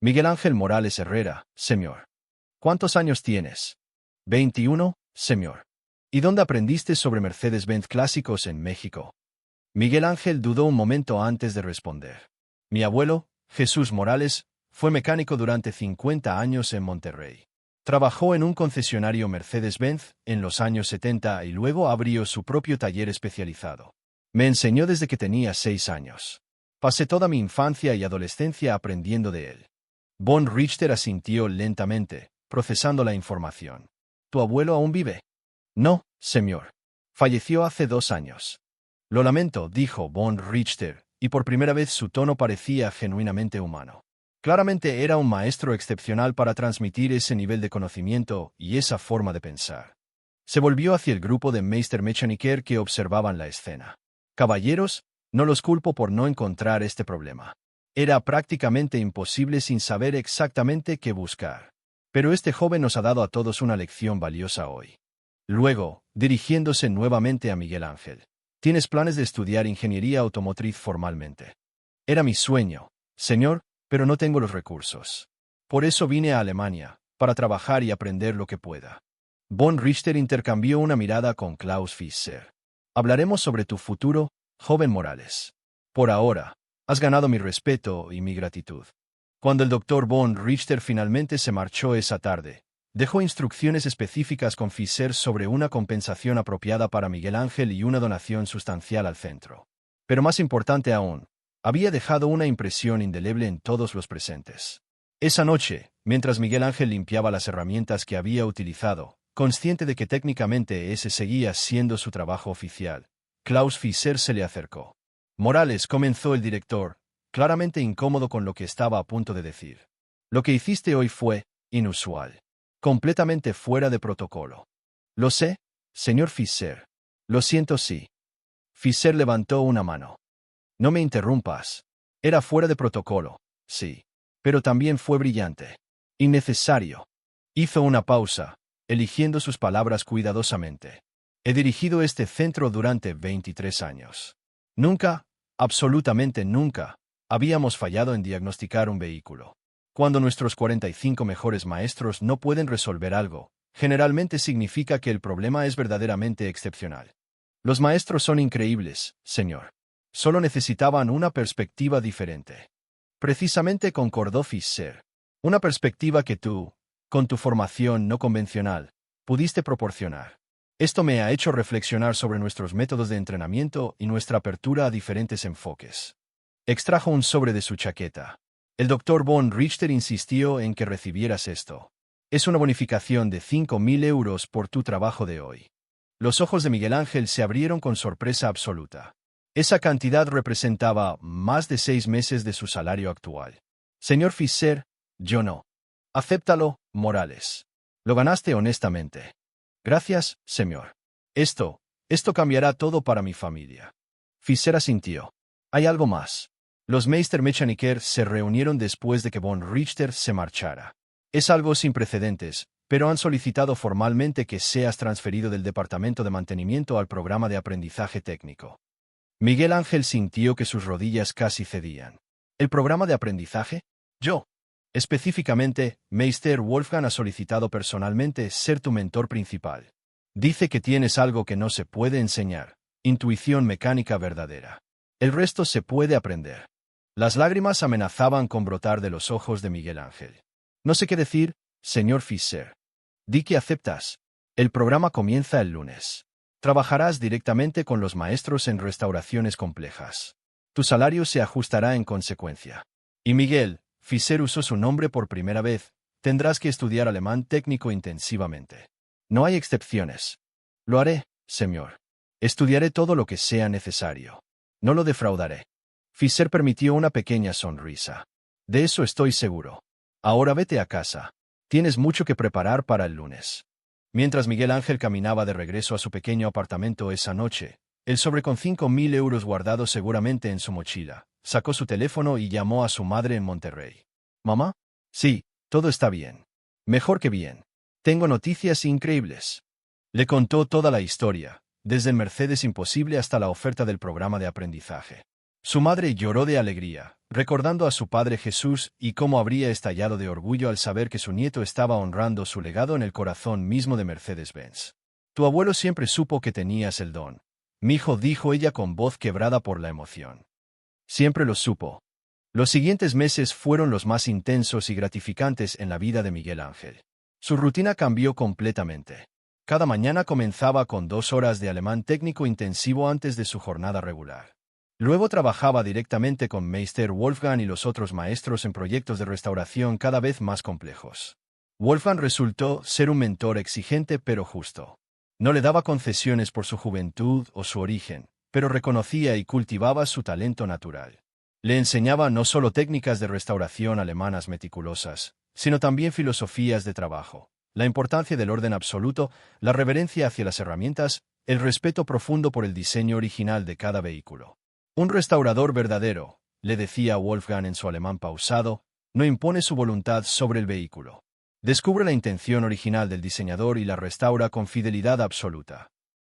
Miguel Ángel Morales Herrera, señor. ¿Cuántos años tienes? 21, señor. ¿Y dónde aprendiste sobre Mercedes-Benz clásicos en México? Miguel Ángel dudó un momento antes de responder. Mi abuelo, Jesús Morales, fue mecánico durante 50 años en Monterrey. Trabajó en un concesionario Mercedes-Benz en los años 70 y luego abrió su propio taller especializado. Me enseñó desde que tenía 6 años. Pasé toda mi infancia y adolescencia aprendiendo de él. Von Richter asintió lentamente, procesando la información. ¿Tu abuelo aún vive? No, señor. Falleció hace 2 años. Lo lamento, dijo von Richter, y por primera vez su tono parecía genuinamente humano. Claramente era un maestro excepcional para transmitir ese nivel de conocimiento y esa forma de pensar. Se volvió hacia el grupo de Meistermechaniker que observaban la escena. Caballeros, no los culpo por no encontrar este problema. Era prácticamente imposible sin saber exactamente qué buscar. Pero este joven nos ha dado a todos una lección valiosa hoy. Luego, dirigiéndose nuevamente a Miguel Ángel. ¿Tienes planes de estudiar ingeniería automotriz formalmente? Era mi sueño, señor, pero no tengo los recursos. Por eso vine a Alemania, para trabajar y aprender lo que pueda. Von Richter intercambió una mirada con Klaus Fischer. Hablaremos sobre tu futuro, joven Morales. Por ahora, has ganado mi respeto y mi gratitud. Cuando el Dr. Von Richter finalmente se marchó esa tarde, dejó instrucciones específicas con Fischer sobre una compensación apropiada para Miguel Ángel y una donación sustancial al centro. Pero más importante aún, había dejado una impresión indeleble en todos los presentes. Esa noche, mientras Miguel Ángel limpiaba las herramientas que había utilizado, consciente de que técnicamente ese seguía siendo su trabajo oficial, Klaus Fischer se le acercó. Morales, comenzó el director, claramente incómodo con lo que estaba a punto de decir. Lo que hiciste hoy fue inusual. Completamente fuera de protocolo. Lo sé, señor Fischer. Lo siento, sí. Fischer levantó una mano. No me interrumpas. Era fuera de protocolo, sí. Pero también fue brillante. Innecesario. Hizo una pausa, eligiendo sus palabras cuidadosamente. He dirigido este centro durante 23 años. Nunca, absolutamente nunca, habíamos fallado en diagnosticar un vehículo. Cuando nuestros 45 mejores maestros no pueden resolver algo, generalmente significa que el problema es verdaderamente excepcional. Los maestros son increíbles, señor. Solo necesitaban una perspectiva diferente. Precisamente concordó Fischer. Una perspectiva que tú, con tu formación no convencional, pudiste proporcionar. Esto me ha hecho reflexionar sobre nuestros métodos de entrenamiento y nuestra apertura a diferentes enfoques. Extrajo un sobre de su chaqueta. El Dr. Von Richter insistió en que recibieras esto. Es una bonificación de 5.000 euros por tu trabajo de hoy. Los ojos de Miguel Ángel se abrieron con sorpresa absoluta. Esa cantidad representaba más de 6 meses de su salario actual. Señor Fischer, yo no. Acéptalo, Morales. Lo ganaste honestamente. Gracias, señor. Esto cambiará todo para mi familia. Fischer asintió. Hay algo más. Los Meistermechaniker se reunieron después de que von Richter se marchara. Es algo sin precedentes, pero han solicitado formalmente que seas transferido del departamento de mantenimiento al programa de aprendizaje técnico. Miguel Ángel sintió que sus rodillas casi cedían. ¿El programa de aprendizaje? Yo. Específicamente, Meister Wolfgang ha solicitado personalmente ser tu mentor principal. Dice que tienes algo que no se puede enseñar, intuición mecánica verdadera. El resto se puede aprender. Las lágrimas amenazaban con brotar de los ojos de Miguel Ángel. No sé qué decir, señor Fischer. Di que aceptas. El programa comienza el lunes. Trabajarás directamente con los maestros en restauraciones complejas. Tu salario se ajustará en consecuencia. Y Miguel, Fischer usó su nombre por primera vez, tendrás que estudiar alemán técnico intensivamente. No hay excepciones. Lo haré, señor. Estudiaré todo lo que sea necesario. No lo defraudaré. Fischer permitió una pequeña sonrisa. De eso estoy seguro. Ahora vete a casa. Tienes mucho que preparar para el lunes. Mientras Miguel Ángel caminaba de regreso a su pequeño apartamento esa noche, el sobre con 5.000 euros guardados seguramente en su mochila, sacó su teléfono y llamó a su madre en Monterrey. ¿Mamá? Sí, todo está bien. Mejor que bien. Tengo noticias increíbles. Le contó toda la historia, desde el Mercedes Imposible hasta la oferta del programa de aprendizaje. Su madre lloró de alegría, recordando a su padre Jesús y cómo habría estallado de orgullo al saber que su nieto estaba honrando su legado en el corazón mismo de Mercedes-Benz. Tu abuelo siempre supo que tenías el don. Mijo, dijo ella con voz quebrada por la emoción. Siempre lo supo. Los siguientes meses fueron los más intensos y gratificantes en la vida de Miguel Ángel. Su rutina cambió completamente. Cada mañana comenzaba con 2 horas de alemán técnico intensivo antes de su jornada regular. Luego trabajaba directamente con Meister Wolfgang y los otros maestros en proyectos de restauración cada vez más complejos. Wolfgang resultó ser un mentor exigente pero justo. No le daba concesiones por su juventud o su origen, pero reconocía y cultivaba su talento natural. Le enseñaba no solo técnicas de restauración alemanas meticulosas, sino también filosofías de trabajo, la importancia del orden absoluto, la reverencia hacia las herramientas, el respeto profundo por el diseño original de cada vehículo. Un restaurador verdadero, le decía Wolfgang en su alemán pausado, no impone su voluntad sobre el vehículo. Descubre la intención original del diseñador y la restaura con fidelidad absoluta.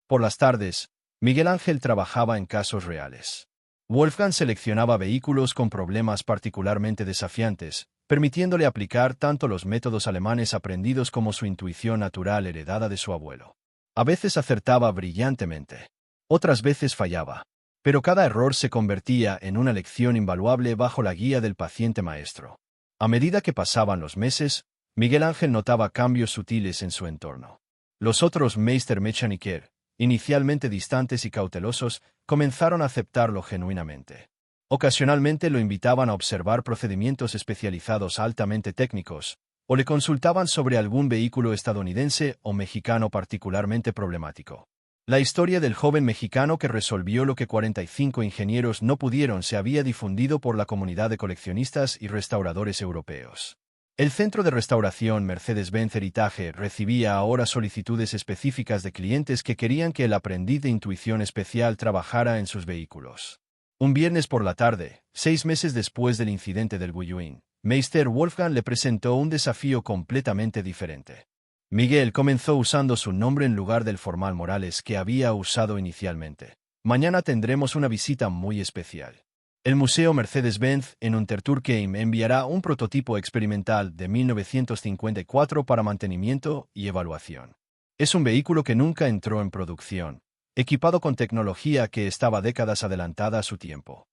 Por las tardes, Miguel Ángel trabajaba en casos reales. Wolfgang seleccionaba vehículos con problemas particularmente desafiantes, permitiéndole aplicar tanto los métodos alemanes aprendidos como su intuición natural heredada de su abuelo. A veces acertaba brillantemente. Otras veces fallaba. Pero cada error se convertía en una lección invaluable bajo la guía del paciente maestro. A medida que pasaban los meses, Miguel Ángel notaba cambios sutiles en su entorno. Los otros Meistermechaniker, inicialmente distantes y cautelosos, comenzaron a aceptarlo genuinamente. Ocasionalmente lo invitaban a observar procedimientos especializados altamente técnicos, o le consultaban sobre algún vehículo estadounidense o mexicano particularmente problemático. La historia del joven mexicano que resolvió lo que 45 ingenieros no pudieron se había difundido por la comunidad de coleccionistas y restauradores europeos. El centro de restauración Mercedes-Benz Heritage recibía ahora solicitudes específicas de clientes que querían que el aprendiz de intuición especial trabajara en sus vehículos. Un viernes por la tarde, 6 meses después del incidente del Guilloín, Meister Wolfgang le presentó un desafío completamente diferente. Miguel comenzó usando su nombre en lugar del formal Morales que había usado inicialmente. Mañana tendremos una visita muy especial. El Museo Mercedes-Benz en Untertürkheim enviará un prototipo experimental de 1954 para mantenimiento y evaluación. Es un vehículo que nunca entró en producción, equipado con tecnología que estaba décadas adelantada a su tiempo.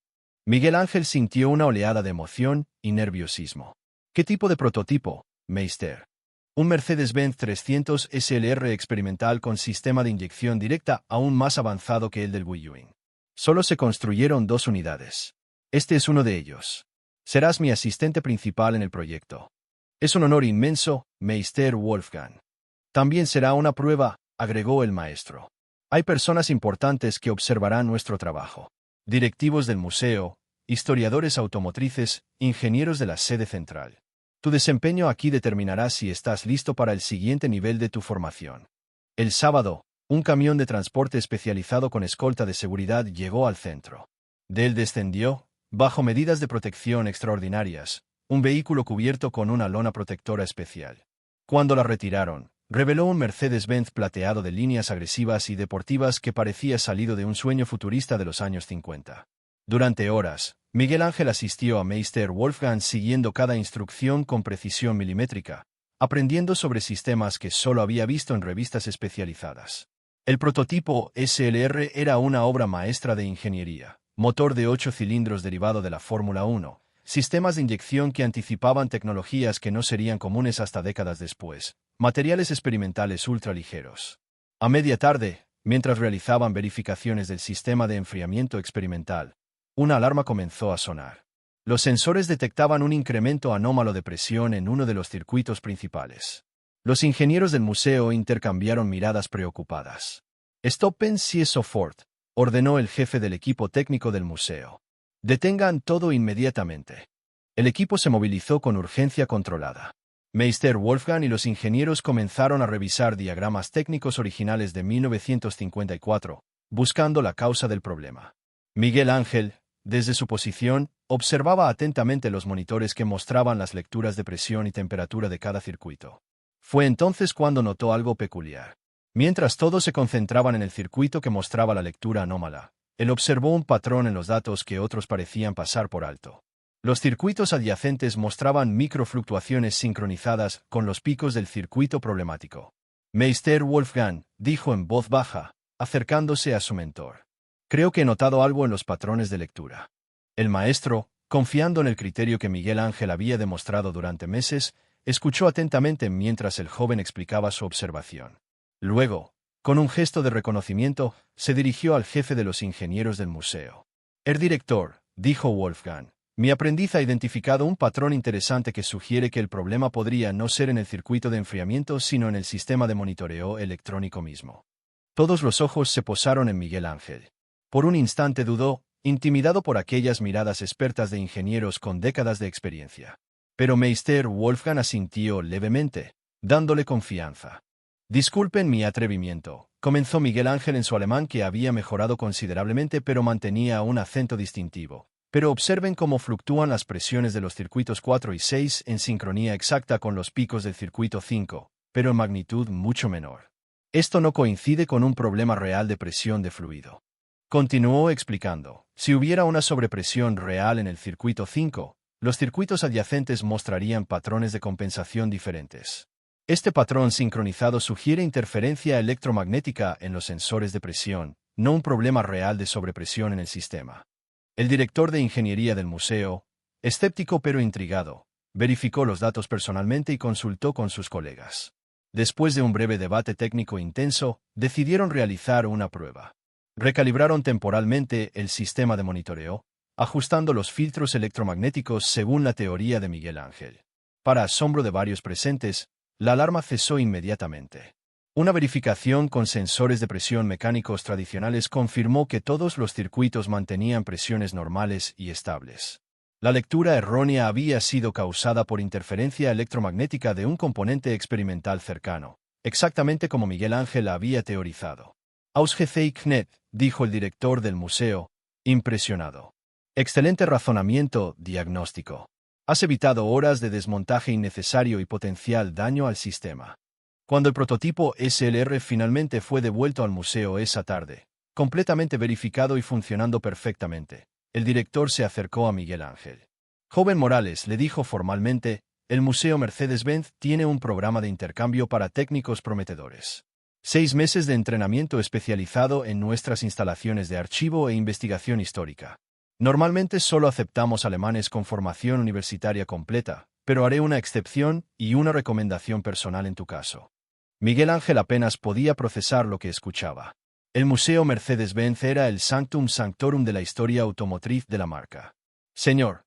Miguel Ángel sintió una oleada de emoción y nerviosismo. ¿Qué tipo de prototipo, Meister? Un Mercedes-Benz 300 SLR experimental con sistema de inyección directa aún más avanzado que el del Guilloín. Solo se construyeron 2 unidades. Este es uno de ellos. Serás mi asistente principal en el proyecto. Es un honor inmenso, Meister Wolfgang. También será una prueba, agregó el maestro. Hay personas importantes que observarán nuestro trabajo. Directivos del museo, historiadores automotrices, ingenieros de la sede central. Tu desempeño aquí determinará si estás listo para el siguiente nivel de tu formación. El sábado, un camión de transporte especializado con escolta de seguridad llegó al centro. De él descendió, bajo medidas de protección extraordinarias, un vehículo cubierto con una lona protectora especial. Cuando la retiraron, reveló un Mercedes-Benz plateado de líneas agresivas y deportivas que parecía salido de un sueño futurista de los años 50. Durante horas, Miguel Ángel asistió a Meister Wolfgang siguiendo cada instrucción con precisión milimétrica, aprendiendo sobre sistemas que solo había visto en revistas especializadas. El prototipo SLR era una obra maestra de ingeniería, motor de 8 cilindros derivado de la Fórmula 1, sistemas de inyección que anticipaban tecnologías que no serían comunes hasta décadas después, materiales experimentales ultraligeros. A media tarde, mientras realizaban verificaciones del sistema de enfriamiento experimental, una alarma comenzó a sonar. Los sensores detectaban un incremento anómalo de presión en uno de los circuitos principales. Los ingenieros del museo intercambiaron miradas preocupadas. «Stoppen Sie sofort», ordenó el jefe del equipo técnico del museo. «Detengan todo inmediatamente». El equipo se movilizó con urgencia controlada. Meister Wolfgang y los ingenieros comenzaron a revisar diagramas técnicos originales de 1954, buscando la causa del problema. Miguel Ángel, desde su posición, observaba atentamente los monitores que mostraban las lecturas de presión y temperatura de cada circuito. Fue entonces cuando notó algo peculiar. Mientras todos se concentraban en el circuito que mostraba la lectura anómala, él observó un patrón en los datos que otros parecían pasar por alto. Los circuitos adyacentes mostraban microfluctuaciones sincronizadas con los picos del circuito problemático. Meister Wolfgang, dijo en voz baja, acercándose a su mentor. Creo que he notado algo en los patrones de lectura. El maestro, confiando en el criterio que Miguel Ángel había demostrado durante meses, escuchó atentamente mientras el joven explicaba su observación. Luego, con un gesto de reconocimiento, se dirigió al jefe de los ingenieros del museo. Director, dijo Wolfgang, mi aprendiz ha identificado un patrón interesante que sugiere que el problema podría no ser en el circuito de enfriamiento sino en el sistema de monitoreo electrónico mismo. Todos los ojos se posaron en Miguel Ángel. Por un instante dudó, intimidado por aquellas miradas expertas de ingenieros con décadas de experiencia. Pero Meister Wolfgang asintió levemente, dándole confianza. Disculpen mi atrevimiento, comenzó Miguel Ángel en su alemán que había mejorado considerablemente pero mantenía un acento distintivo. Pero observen cómo fluctúan las presiones de los circuitos 4 y 6 en sincronía exacta con los picos del circuito 5, pero en magnitud mucho menor. Esto no coincide con un problema real de presión de fluido. Continuó explicando, si hubiera una sobrepresión real en el circuito 5, los circuitos adyacentes mostrarían patrones de compensación diferentes. Este patrón sincronizado sugiere interferencia electromagnética en los sensores de presión, no un problema real de sobrepresión en el sistema. El director de ingeniería del museo, escéptico pero intrigado, verificó los datos personalmente y consultó con sus colegas. Después de un breve debate técnico intenso, decidieron realizar una prueba. Recalibraron temporalmente el sistema de monitoreo, ajustando los filtros electromagnéticos según la teoría de Miguel Ángel. Para asombro de varios presentes, la alarma cesó inmediatamente. Una verificación con sensores de presión mecánicos tradicionales confirmó que todos los circuitos mantenían presiones normales y estables. La lectura errónea había sido causada por interferencia electromagnética de un componente experimental cercano, exactamente como Miguel Ángel había teorizado. Ausgezeichnet, dijo el director del museo, impresionado. Excelente razonamiento diagnóstico. Has evitado horas de desmontaje innecesario y potencial daño al sistema. Cuando el prototipo SLR finalmente fue devuelto al museo esa tarde, completamente verificado y funcionando perfectamente, el director se acercó a Miguel Ángel. Joven Morales, le dijo formalmente, el Museo Mercedes-Benz tiene un programa de intercambio para técnicos prometedores. 6 meses de entrenamiento especializado en nuestras instalaciones de archivo e investigación histórica. Normalmente solo aceptamos alemanes con formación universitaria completa, pero haré una excepción y una recomendación personal en tu caso. Miguel Ángel apenas podía procesar lo que escuchaba. El Museo Mercedes-Benz era el sanctum sanctorum de la historia automotriz de la marca. Señor,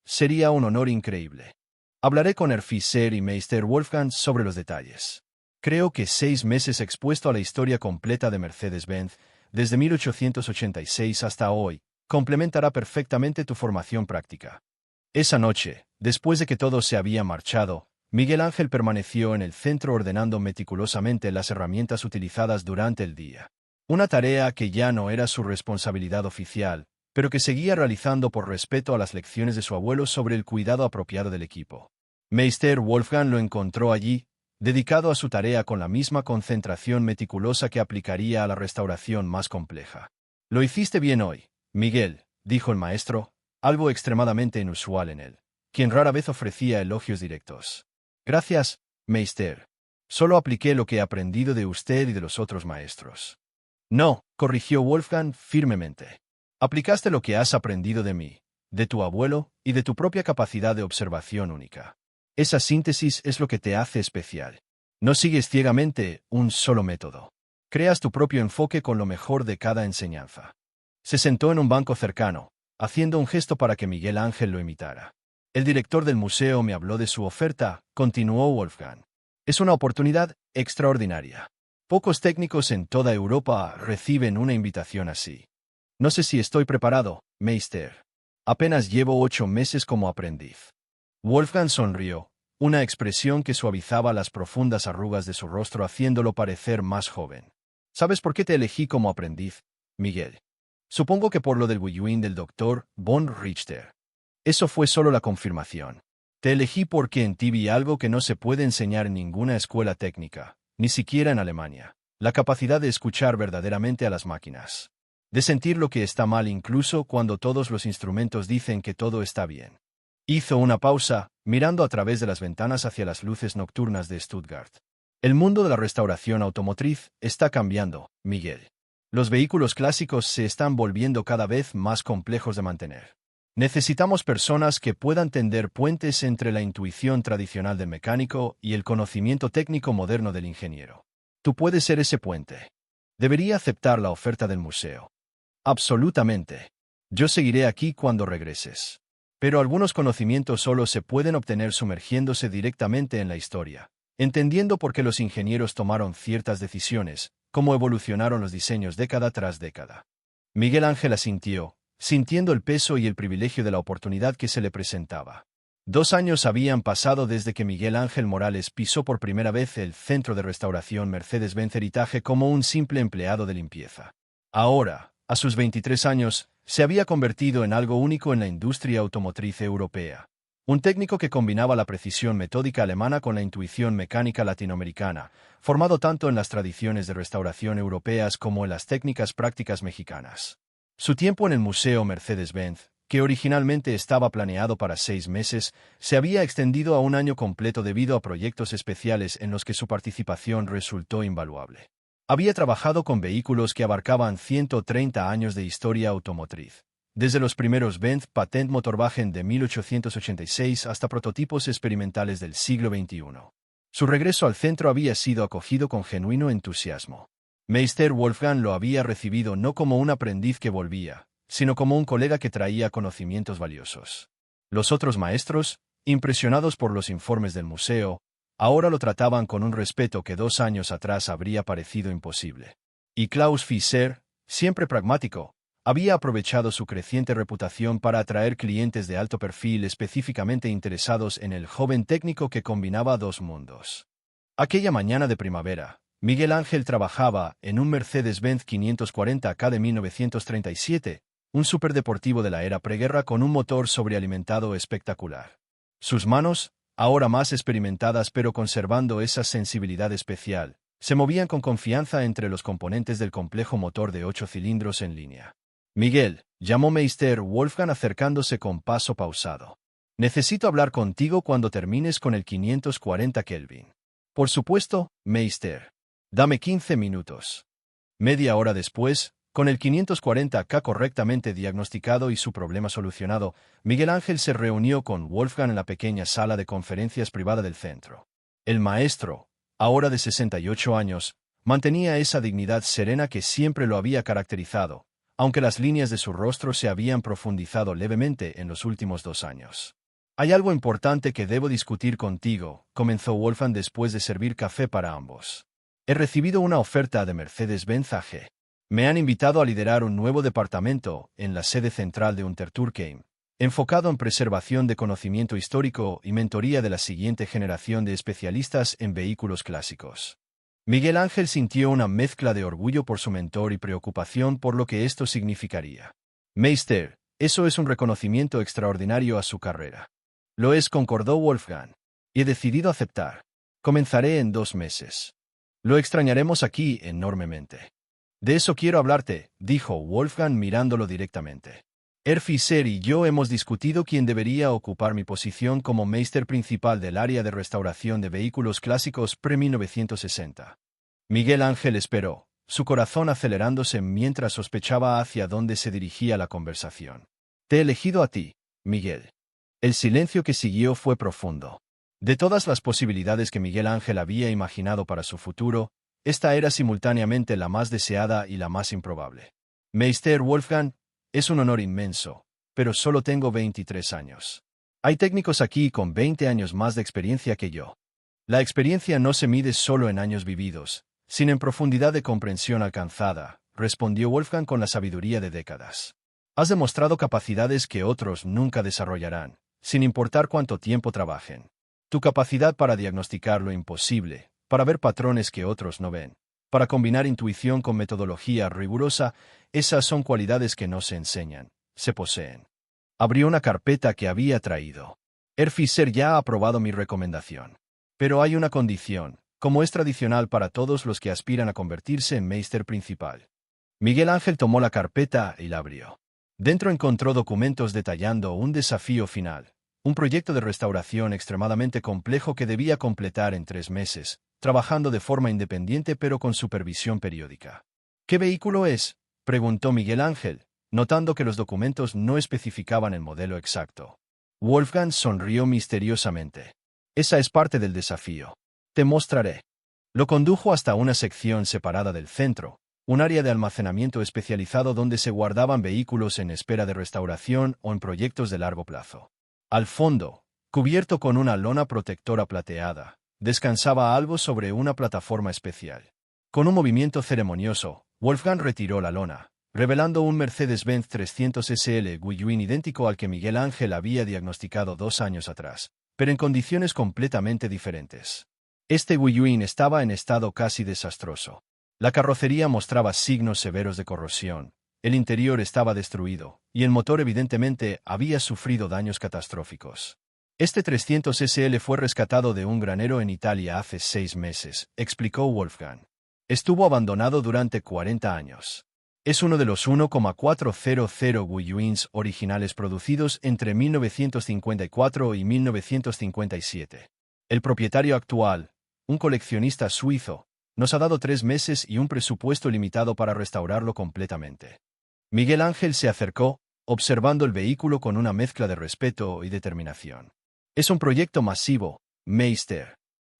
sería un honor increíble. Hablaré con Fischer y Meister Wolfgang sobre los detalles. Creo que 6 meses expuesto a la historia completa de Mercedes-Benz, desde 1886 hasta hoy, complementará perfectamente tu formación práctica. Esa noche, después de que todos se habían marchado, Miguel Ángel permaneció en el centro ordenando meticulosamente las herramientas utilizadas durante el día. Una tarea que ya no era su responsabilidad oficial, pero que seguía realizando por respeto a las lecciones de su abuelo sobre el cuidado apropiado del equipo. Meister Wolfgang lo encontró allí, dedicado a su tarea con la misma concentración meticulosa que aplicaría a la restauración más compleja. Lo hiciste bien hoy, Miguel, dijo el maestro, algo extremadamente inusual en él, quien rara vez ofrecía elogios directos. Gracias, Meister. Solo apliqué lo que he aprendido de usted y de los otros maestros. No, corrigió Wolfgang firmemente. Aplicaste lo que has aprendido de mí, de tu abuelo y de tu propia capacidad de observación única. Esa síntesis es lo que te hace especial. No sigues ciegamente un solo método. Creas tu propio enfoque con lo mejor de cada enseñanza. Se sentó en un banco cercano, haciendo un gesto para que Miguel Ángel lo imitara. El director del museo me habló de su oferta, continuó Wolfgang. Es una oportunidad extraordinaria. Pocos técnicos en toda Europa reciben una invitación así. No sé si estoy preparado, Meister. Apenas llevo 8 meses como aprendiz. Wolfgang sonrió, una expresión que suavizaba las profundas arrugas de su rostro haciéndolo parecer más joven. ¿Sabes por qué te elegí como aprendiz, Miguel? Supongo que por lo del Wiyuin del doctor von Richter. Eso fue solo la confirmación. Te elegí porque en ti vi algo que no se puede enseñar en ninguna escuela técnica, ni siquiera en Alemania. La capacidad de escuchar verdaderamente a las máquinas. De sentir lo que está mal incluso cuando todos los instrumentos dicen que todo está bien. Hizo una pausa, mirando a través de las ventanas hacia las luces nocturnas de Stuttgart. El mundo de la restauración automotriz está cambiando, Miguel. Los vehículos clásicos se están volviendo cada vez más complejos de mantener. Necesitamos personas que puedan tender puentes entre la intuición tradicional del mecánico y el conocimiento técnico moderno del ingeniero. Tú puedes ser ese puente. Debería aceptar la oferta del museo. Absolutamente. Yo seguiré aquí cuando regreses. Pero algunos conocimientos solo se pueden obtener sumergiéndose directamente en la historia, entendiendo por qué los ingenieros tomaron ciertas decisiones, cómo evolucionaron los diseños década tras década. Miguel Ángel asintió, sintiendo el peso y el privilegio de la oportunidad que se le presentaba. 2 años habían pasado desde que Miguel Ángel Morales pisó por primera vez el centro de restauración Mercedes-Benz Heritage como un simple empleado de limpieza. Ahora, a sus 23 años, se había convertido en algo único en la industria automotriz europea. Un técnico que combinaba la precisión metódica alemana con la intuición mecánica latinoamericana, formado tanto en las tradiciones de restauración europeas como en las técnicas prácticas mexicanas. Su tiempo en el Museo Mercedes-Benz, que originalmente estaba planeado para 6 meses, se había extendido a 1 año completo debido a proyectos especiales en los que su participación resultó invaluable. Había trabajado con vehículos que abarcaban 130 años de historia automotriz, desde los primeros Benz Patent Motorwagen de 1886 hasta prototipos experimentales del siglo XXI. Su regreso al centro había sido acogido con genuino entusiasmo. Meister Wolfgang lo había recibido no como un aprendiz que volvía, sino como un colega que traía conocimientos valiosos. Los otros maestros, impresionados por los informes del museo, ahora lo trataban con un respeto que 2 años atrás habría parecido imposible. Y Klaus Fischer, siempre pragmático, había aprovechado su creciente reputación para atraer clientes de alto perfil específicamente interesados en el joven técnico que combinaba 2 mundos. Aquella mañana de primavera, Miguel Ángel trabajaba en un Mercedes-Benz 540K de 1937, un superdeportivo de la era preguerra con un motor sobrealimentado espectacular. Sus manos, ahora más experimentadas pero conservando esa sensibilidad especial, se movían con confianza entre los componentes del complejo motor de 8 cilindros en línea. Miguel, llamó Meister Wolfgang acercándose con paso pausado. Necesito hablar contigo cuando termines con el 540 Kelvin. Por supuesto, Meister. Dame 15 minutos. Media hora después, con el 540K correctamente diagnosticado y su problema solucionado, Miguel Ángel se reunió con Wolfgang en la pequeña sala de conferencias privada del centro. El maestro, ahora de 68 años, mantenía esa dignidad serena que siempre lo había caracterizado, aunque las líneas de su rostro se habían profundizado levemente en los últimos 2 años. Hay algo importante que debo discutir contigo, comenzó Wolfgang después de servir café para ambos. He recibido una oferta de Mercedes-Benz AG. Me han invitado a liderar un nuevo departamento en la sede central de Untertürkheim, enfocado en preservación de conocimiento histórico y mentoría de la siguiente generación de especialistas en vehículos clásicos. Miguel Ángel sintió una mezcla de orgullo por su mentor y preocupación por lo que esto significaría. Meister, eso es un reconocimiento extraordinario a su carrera. Lo es, concordó Wolfgang. Y he decidido aceptar. Comenzaré en 2 meses. Lo extrañaremos aquí enormemente. De eso quiero hablarte, dijo Wolfgang mirándolo directamente. Fischer y yo hemos discutido quién debería ocupar mi posición como Meister principal del área de restauración de vehículos clásicos pre-1960. Miguel Ángel esperó, su corazón acelerándose mientras sospechaba hacia dónde se dirigía la conversación. Te he elegido a ti, Miguel. El silencio que siguió fue profundo. De todas las posibilidades que Miguel Ángel había imaginado para su futuro, esta era simultáneamente la más deseada y la más improbable. Meister Wolfgang, es un honor inmenso, pero solo tengo 23 años. Hay técnicos aquí con 20 años más de experiencia que yo. La experiencia no se mide solo en años vividos, sino en profundidad de comprensión alcanzada, respondió Wolfgang con la sabiduría de décadas. Has demostrado capacidades que otros nunca desarrollarán, sin importar cuánto tiempo trabajen. Tu capacidad para diagnosticar lo imposible, para ver patrones que otros no ven, para combinar intuición con metodología rigurosa, esas son cualidades que no se enseñan, se poseen. Abrió una carpeta que había traído. Fisher ya ha aprobado mi recomendación. Pero hay una condición, como es tradicional para todos los que aspiran a convertirse en Meister principal. Miguel Ángel tomó la carpeta y la abrió. Dentro encontró documentos detallando un desafío final, un proyecto de restauración extremadamente complejo que debía completar en 3 meses, trabajando de forma independiente pero con supervisión periódica. ¿Qué vehículo es?, preguntó Miguel Ángel, notando que los documentos no especificaban el modelo exacto. Wolfgang sonrió misteriosamente. Esa es parte del desafío. Te mostraré. Lo condujo hasta una sección separada del centro, un área de almacenamiento especializado donde se guardaban vehículos en espera de restauración o en proyectos de largo plazo. Al fondo, cubierto con una lona protectora plateada, descansaba algo sobre una plataforma especial. Con un movimiento ceremonioso, Wolfgang retiró la lona, revelando un Mercedes-Benz 300 SL Gullwing idéntico al que Miguel Ángel había diagnosticado 2 años atrás, pero en condiciones completamente diferentes. Este Gullwing estaba en estado casi desastroso. La carrocería mostraba signos severos de corrosión, el interior estaba destruido, y el motor evidentemente había sufrido daños catastróficos. Este 300 SL fue rescatado de un granero en Italia hace 6 meses, explicó Wolfgang. Estuvo abandonado durante 40 años. Es uno de los 1,400 Gullwings originales producidos entre 1954 y 1957. El propietario actual, un coleccionista suizo, nos ha dado 3 meses y un presupuesto limitado para restaurarlo completamente. Miguel Ángel se acercó, observando el vehículo con una mezcla de respeto y determinación. Es un proyecto masivo, Meister.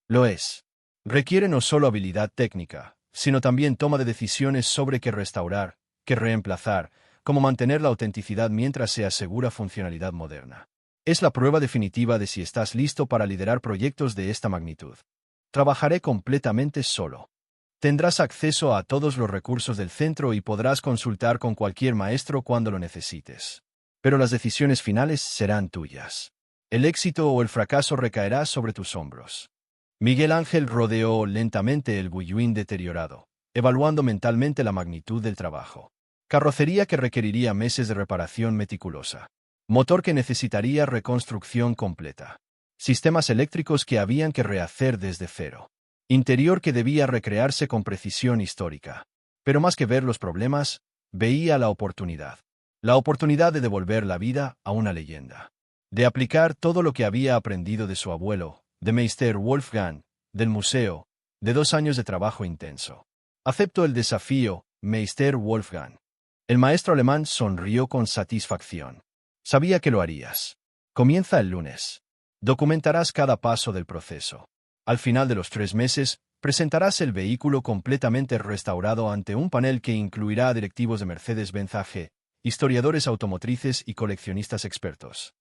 Lo es. Requiere no solo habilidad técnica, sino también toma de decisiones sobre qué restaurar, qué reemplazar, cómo mantener la autenticidad mientras se asegura funcionalidad moderna. Es la prueba definitiva de si estás listo para liderar proyectos de esta magnitud. Trabajaré completamente solo. Tendrás acceso a todos los recursos del centro y podrás consultar con cualquier maestro cuando lo necesites. Pero las decisiones finales serán tuyas. El éxito o el fracaso recaerá sobre tus hombros. Miguel Ángel rodeó lentamente el Gullwing deteriorado, evaluando mentalmente la magnitud del trabajo. Carrocería que requeriría meses de reparación meticulosa. Motor que necesitaría reconstrucción completa. Sistemas eléctricos que habían que rehacer desde cero. Interior que debía recrearse con precisión histórica. Pero más que ver los problemas, veía la oportunidad. La oportunidad de devolver la vida a una leyenda. De aplicar todo lo que había aprendido de su abuelo, de Meister Wolfgang, del museo, de 2 años de trabajo intenso. Acepto el desafío, Meister Wolfgang. El maestro alemán sonrió con satisfacción. Sabía que lo harías. Comienza el lunes. Documentarás cada paso del proceso. Al final de los 3 meses, presentarás el vehículo completamente restaurado ante un panel que incluirá a directivos de Mercedes-Benz AG, historiadores automotrices y coleccionistas expertos.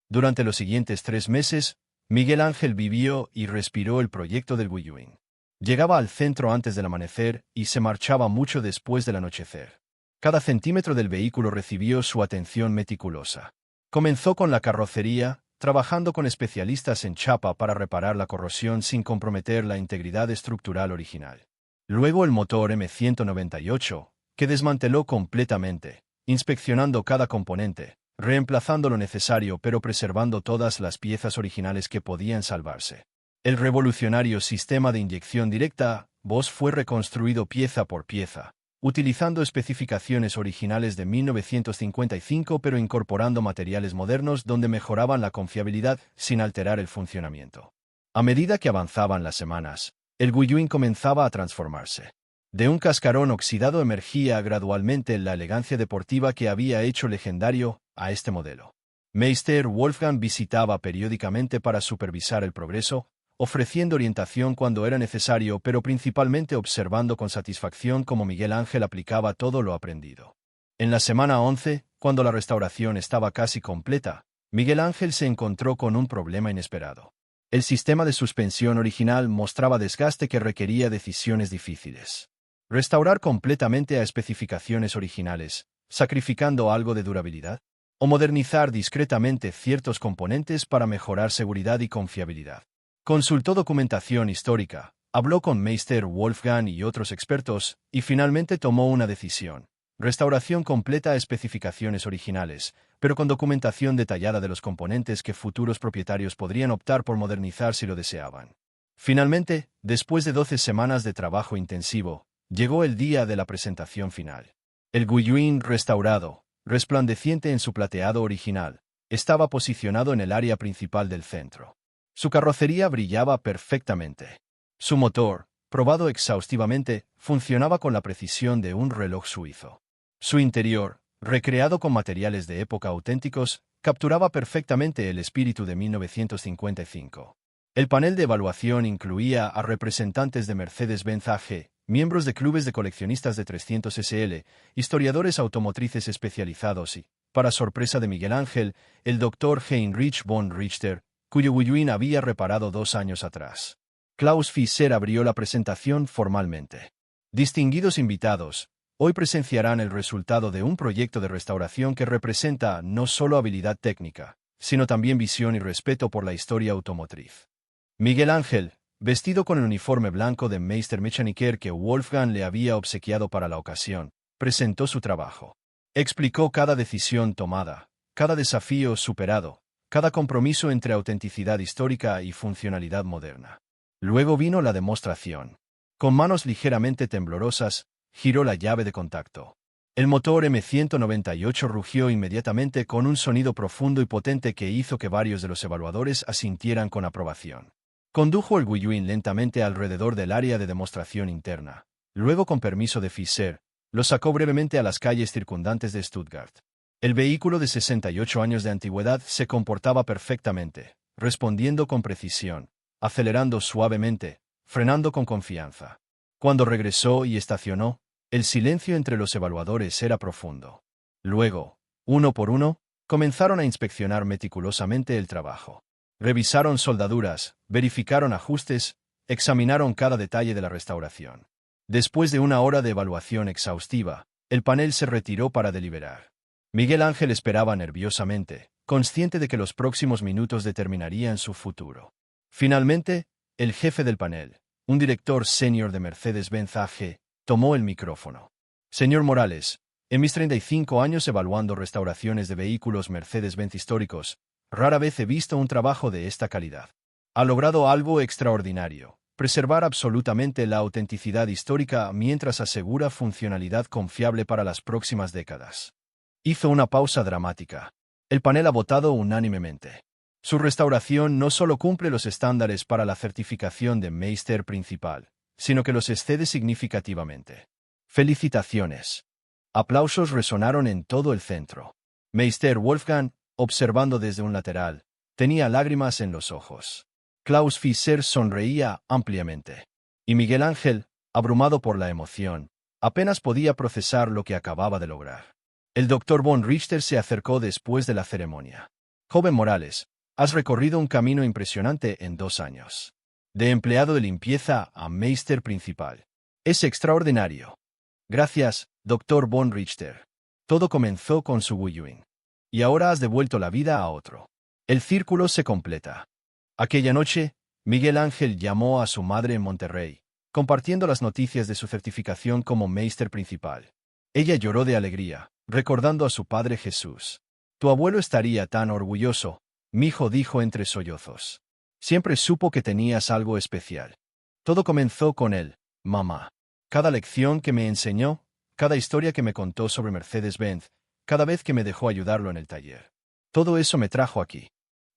Durante los siguientes 3 meses, Miguel Ángel vivió y respiró el proyecto del Gullwing. Llegaba al centro antes del amanecer y se marchaba mucho después del anochecer. Cada centímetro del vehículo recibió su atención meticulosa. Comenzó con la carrocería, trabajando con especialistas en chapa para reparar la corrosión sin comprometer la integridad estructural original. Luego el motor M198, que desmanteló completamente, inspeccionando cada componente, reemplazando lo necesario pero preservando todas las piezas originales que podían salvarse. El revolucionario sistema de inyección directa, VOS, fue reconstruido pieza por pieza, utilizando especificaciones originales de 1955 pero incorporando materiales modernos donde mejoraban la confiabilidad sin alterar el funcionamiento. A medida que avanzaban las semanas, el Gullwing comenzaba a transformarse. De un cascarón oxidado emergía gradualmente la elegancia deportiva que había hecho legendario a este modelo. Meister Wolfgang visitaba periódicamente para supervisar el progreso, ofreciendo orientación cuando era necesario, pero principalmente observando con satisfacción cómo Miguel Ángel aplicaba todo lo aprendido. En la semana 11, cuando la restauración estaba casi completa, Miguel Ángel se encontró con un problema inesperado. El sistema de suspensión original mostraba desgaste que requería decisiones difíciles. Restaurar completamente a especificaciones originales, sacrificando algo de durabilidad, o modernizar discretamente ciertos componentes para mejorar seguridad y confiabilidad. Consultó documentación histórica, habló con Meister Wolfgang y otros expertos, y finalmente tomó una decisión. Restauración completa a especificaciones originales, pero con documentación detallada de los componentes que futuros propietarios podrían optar por modernizar si lo deseaban. Finalmente, después de 12 semanas de trabajo intensivo, llegó el día de la presentación final. El Guiyuin restaurado, resplandeciente en su plateado original, estaba posicionado en el área principal del centro. Su carrocería brillaba perfectamente. Su motor, probado exhaustivamente, funcionaba con la precisión de un reloj suizo. Su interior, recreado con materiales de época auténticos, capturaba perfectamente el espíritu de 1955. El panel de evaluación incluía a representantes de Mercedes-Benz AG, miembros de clubes de coleccionistas de 300 SL, historiadores automotrices especializados y, para sorpresa de Miguel Ángel, el Dr. Heinrich von Richter, cuyo Guiyuin había reparado 2 años atrás. Klaus Fischer abrió la presentación formalmente. Distinguidos invitados, hoy presenciarán el resultado de un proyecto de restauración que representa no solo habilidad técnica, sino también visión y respeto por la historia automotriz. Miguel Ángel, vestido con el uniforme blanco de Meistermechaniker que Wolfgang le había obsequiado para la ocasión, presentó su trabajo. Explicó cada decisión tomada, cada desafío superado, cada compromiso entre autenticidad histórica y funcionalidad moderna. Luego vino la demostración. Con manos ligeramente temblorosas, giró la llave de contacto. El motor M198 rugió inmediatamente con un sonido profundo y potente que hizo que varios de los evaluadores asintieran con aprobación. Condujo el Guiyuin lentamente alrededor del área de demostración interna. Luego, con permiso de Fischer, lo sacó brevemente a las calles circundantes de Stuttgart. El vehículo de 68 años de antigüedad se comportaba perfectamente, respondiendo con precisión, acelerando suavemente, frenando con confianza. Cuando regresó y estacionó, el silencio entre los evaluadores era profundo. Luego, uno por uno, comenzaron a inspeccionar meticulosamente el trabajo. Revisaron soldaduras, verificaron ajustes, examinaron cada detalle de la restauración. Después de una hora de evaluación exhaustiva, el panel se retiró para deliberar. Miguel Ángel esperaba nerviosamente, consciente de que los próximos minutos determinarían su futuro. Finalmente, el jefe del panel, un director senior de Mercedes-Benz AG, tomó el micrófono. Señor Morales, en mis 35 años evaluando restauraciones de vehículos Mercedes-Benz históricos, rara vez he visto un trabajo de esta calidad. Ha logrado algo extraordinario, preservar absolutamente la autenticidad histórica mientras asegura funcionalidad confiable para las próximas décadas. Hizo una pausa dramática. El panel ha votado unánimemente. Su restauración no solo cumple los estándares para la certificación de Meister principal, sino que los excede significativamente. ¡Felicitaciones! Aplausos resonaron en todo el centro. Meister Wolfgang, observando desde un lateral, tenía lágrimas en los ojos. Klaus Fischer sonreía ampliamente. Y Miguel Ángel, abrumado por la emoción, apenas podía procesar lo que acababa de lograr. El Dr. von Richter se acercó después de la ceremonia. Joven Morales, has recorrido un camino impresionante en 2 años. De empleado de limpieza a Meister principal. Es extraordinario. Gracias, Dr. von Richter. Todo comenzó con su Guiyuin. Y ahora has devuelto la vida a otro. El círculo se completa. Aquella noche, Miguel Ángel llamó a su madre en Monterrey, compartiendo las noticias de su certificación como Meister principal. Ella lloró de alegría, recordando a su padre Jesús. Tu abuelo estaría tan orgulloso, mi hijo dijo entre sollozos. Siempre supo que tenías algo especial. Todo comenzó con él, mamá. Cada lección que me enseñó, cada historia que me contó sobre Mercedes-Benz, cada vez que me dejó ayudarlo en el taller. Todo eso me trajo aquí.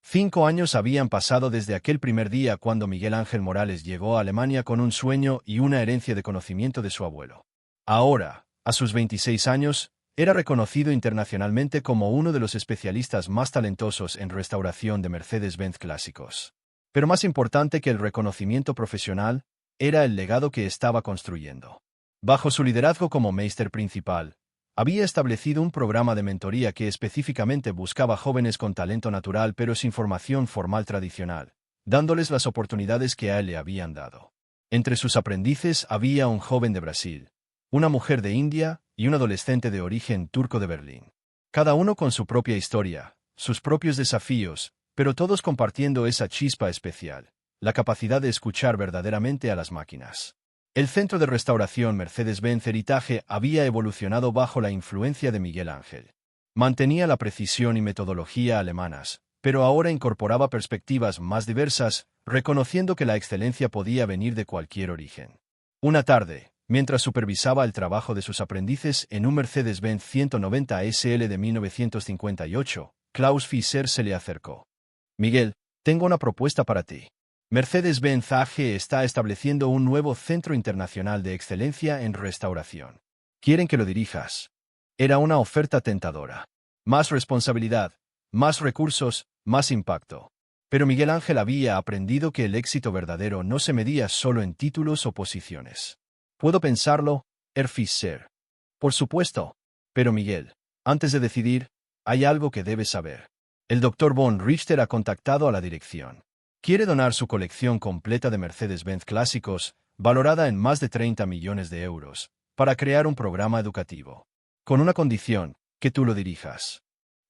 5 años habían pasado desde aquel primer día cuando Miguel Ángel Morales llegó a Alemania con un sueño y una herencia de conocimiento de su abuelo. Ahora, a sus 26 años, era reconocido internacionalmente como uno de los especialistas más talentosos en restauración de Mercedes-Benz clásicos. Pero más importante que el reconocimiento profesional, era el legado que estaba construyendo. Bajo su liderazgo como Meister principal, había establecido un programa de mentoría que específicamente buscaba jóvenes con talento natural pero sin formación formal tradicional, dándoles las oportunidades que a él le habían dado. Entre sus aprendices había un joven de Brasil, una mujer de India y un adolescente de origen turco de Berlín. Cada uno con su propia historia, sus propios desafíos, pero todos compartiendo esa chispa especial, la capacidad de escuchar verdaderamente a las máquinas. El centro de restauración Mercedes-Benz Heritage había evolucionado bajo la influencia de Miguel Ángel. Mantenía la precisión y metodología alemanas, pero ahora incorporaba perspectivas más diversas, reconociendo que la excelencia podía venir de cualquier origen. Una tarde, mientras supervisaba el trabajo de sus aprendices en un Mercedes-Benz 190 SL de 1958, Klaus Fischer se le acercó. «Miguel, tengo una propuesta para ti. Mercedes-Benz AG está estableciendo un nuevo centro internacional de excelencia en restauración. Quieren que lo dirijas». Era una oferta tentadora. Más responsabilidad, más recursos, más impacto. Pero Miguel Ángel había aprendido que el éxito verdadero no se medía solo en títulos o posiciones. «¿Puedo pensarlo, Herr Fischer?» «Por supuesto. Pero Miguel, antes de decidir, hay algo que debes saber. El Dr. von Richter ha contactado a la dirección. Quiere donar su colección completa de Mercedes-Benz clásicos, valorada en más de 30 millones de euros, para crear un programa educativo. Con una condición, que tú lo dirijas».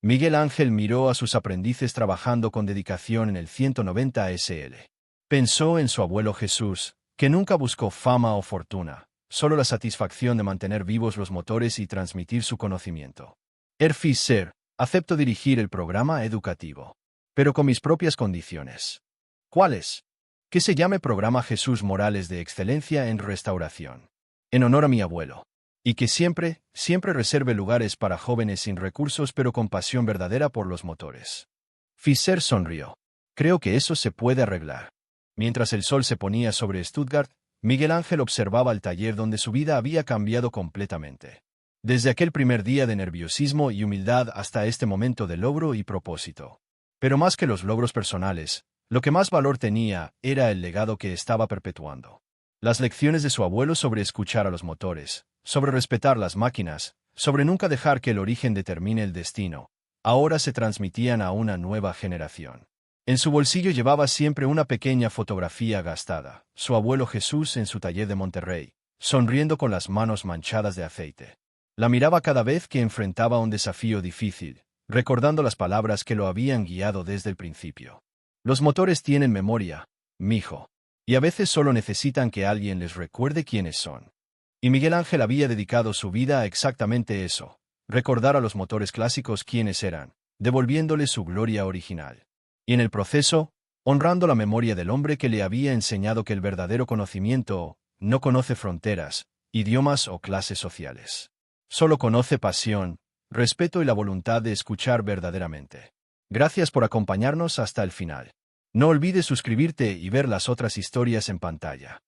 Miguel Ángel miró a sus aprendices trabajando con dedicación en el 190 SL. Pensó en su abuelo Jesús, que nunca buscó fama o fortuna, solo la satisfacción de mantener vivos los motores y transmitir su conocimiento. «Herr Fischer, acepto dirigir el programa educativo. Pero con mis propias condiciones». «¿Cuáles?» «Que se llame Programa Jesús Morales de Excelencia en Restauración. En honor a mi abuelo. Y que siempre reserve lugares para jóvenes sin recursos pero con pasión verdadera por los motores». Fischer sonrió. «Creo que eso se puede arreglar». Mientras el sol se ponía sobre Stuttgart, Miguel Ángel observaba el taller donde su vida había cambiado completamente. Desde aquel primer día de nerviosismo y humildad hasta este momento de logro y propósito. Pero más que los logros personales, lo que más valor tenía era el legado que estaba perpetuando. Las lecciones de su abuelo sobre escuchar a los motores, sobre respetar las máquinas, sobre nunca dejar que el origen determine el destino, ahora se transmitían a una nueva generación. En su bolsillo llevaba siempre una pequeña fotografía gastada, su abuelo Jesús en su taller de Monterrey, sonriendo con las manos manchadas de aceite. La miraba cada vez que enfrentaba un desafío difícil, recordando las palabras que lo habían guiado desde el principio. «Los motores tienen memoria, mijo. Y a veces solo necesitan que alguien les recuerde quiénes son». Y Miguel Ángel había dedicado su vida a exactamente eso, recordar a los motores clásicos quiénes eran, devolviéndoles su gloria original. Y en el proceso, honrando la memoria del hombre que le había enseñado que el verdadero conocimiento no conoce fronteras, idiomas o clases sociales. Solo conoce pasión, respeto y la voluntad de escuchar verdaderamente. Gracias por acompañarnos hasta el final. No olvides suscribirte y ver las otras historias en pantalla.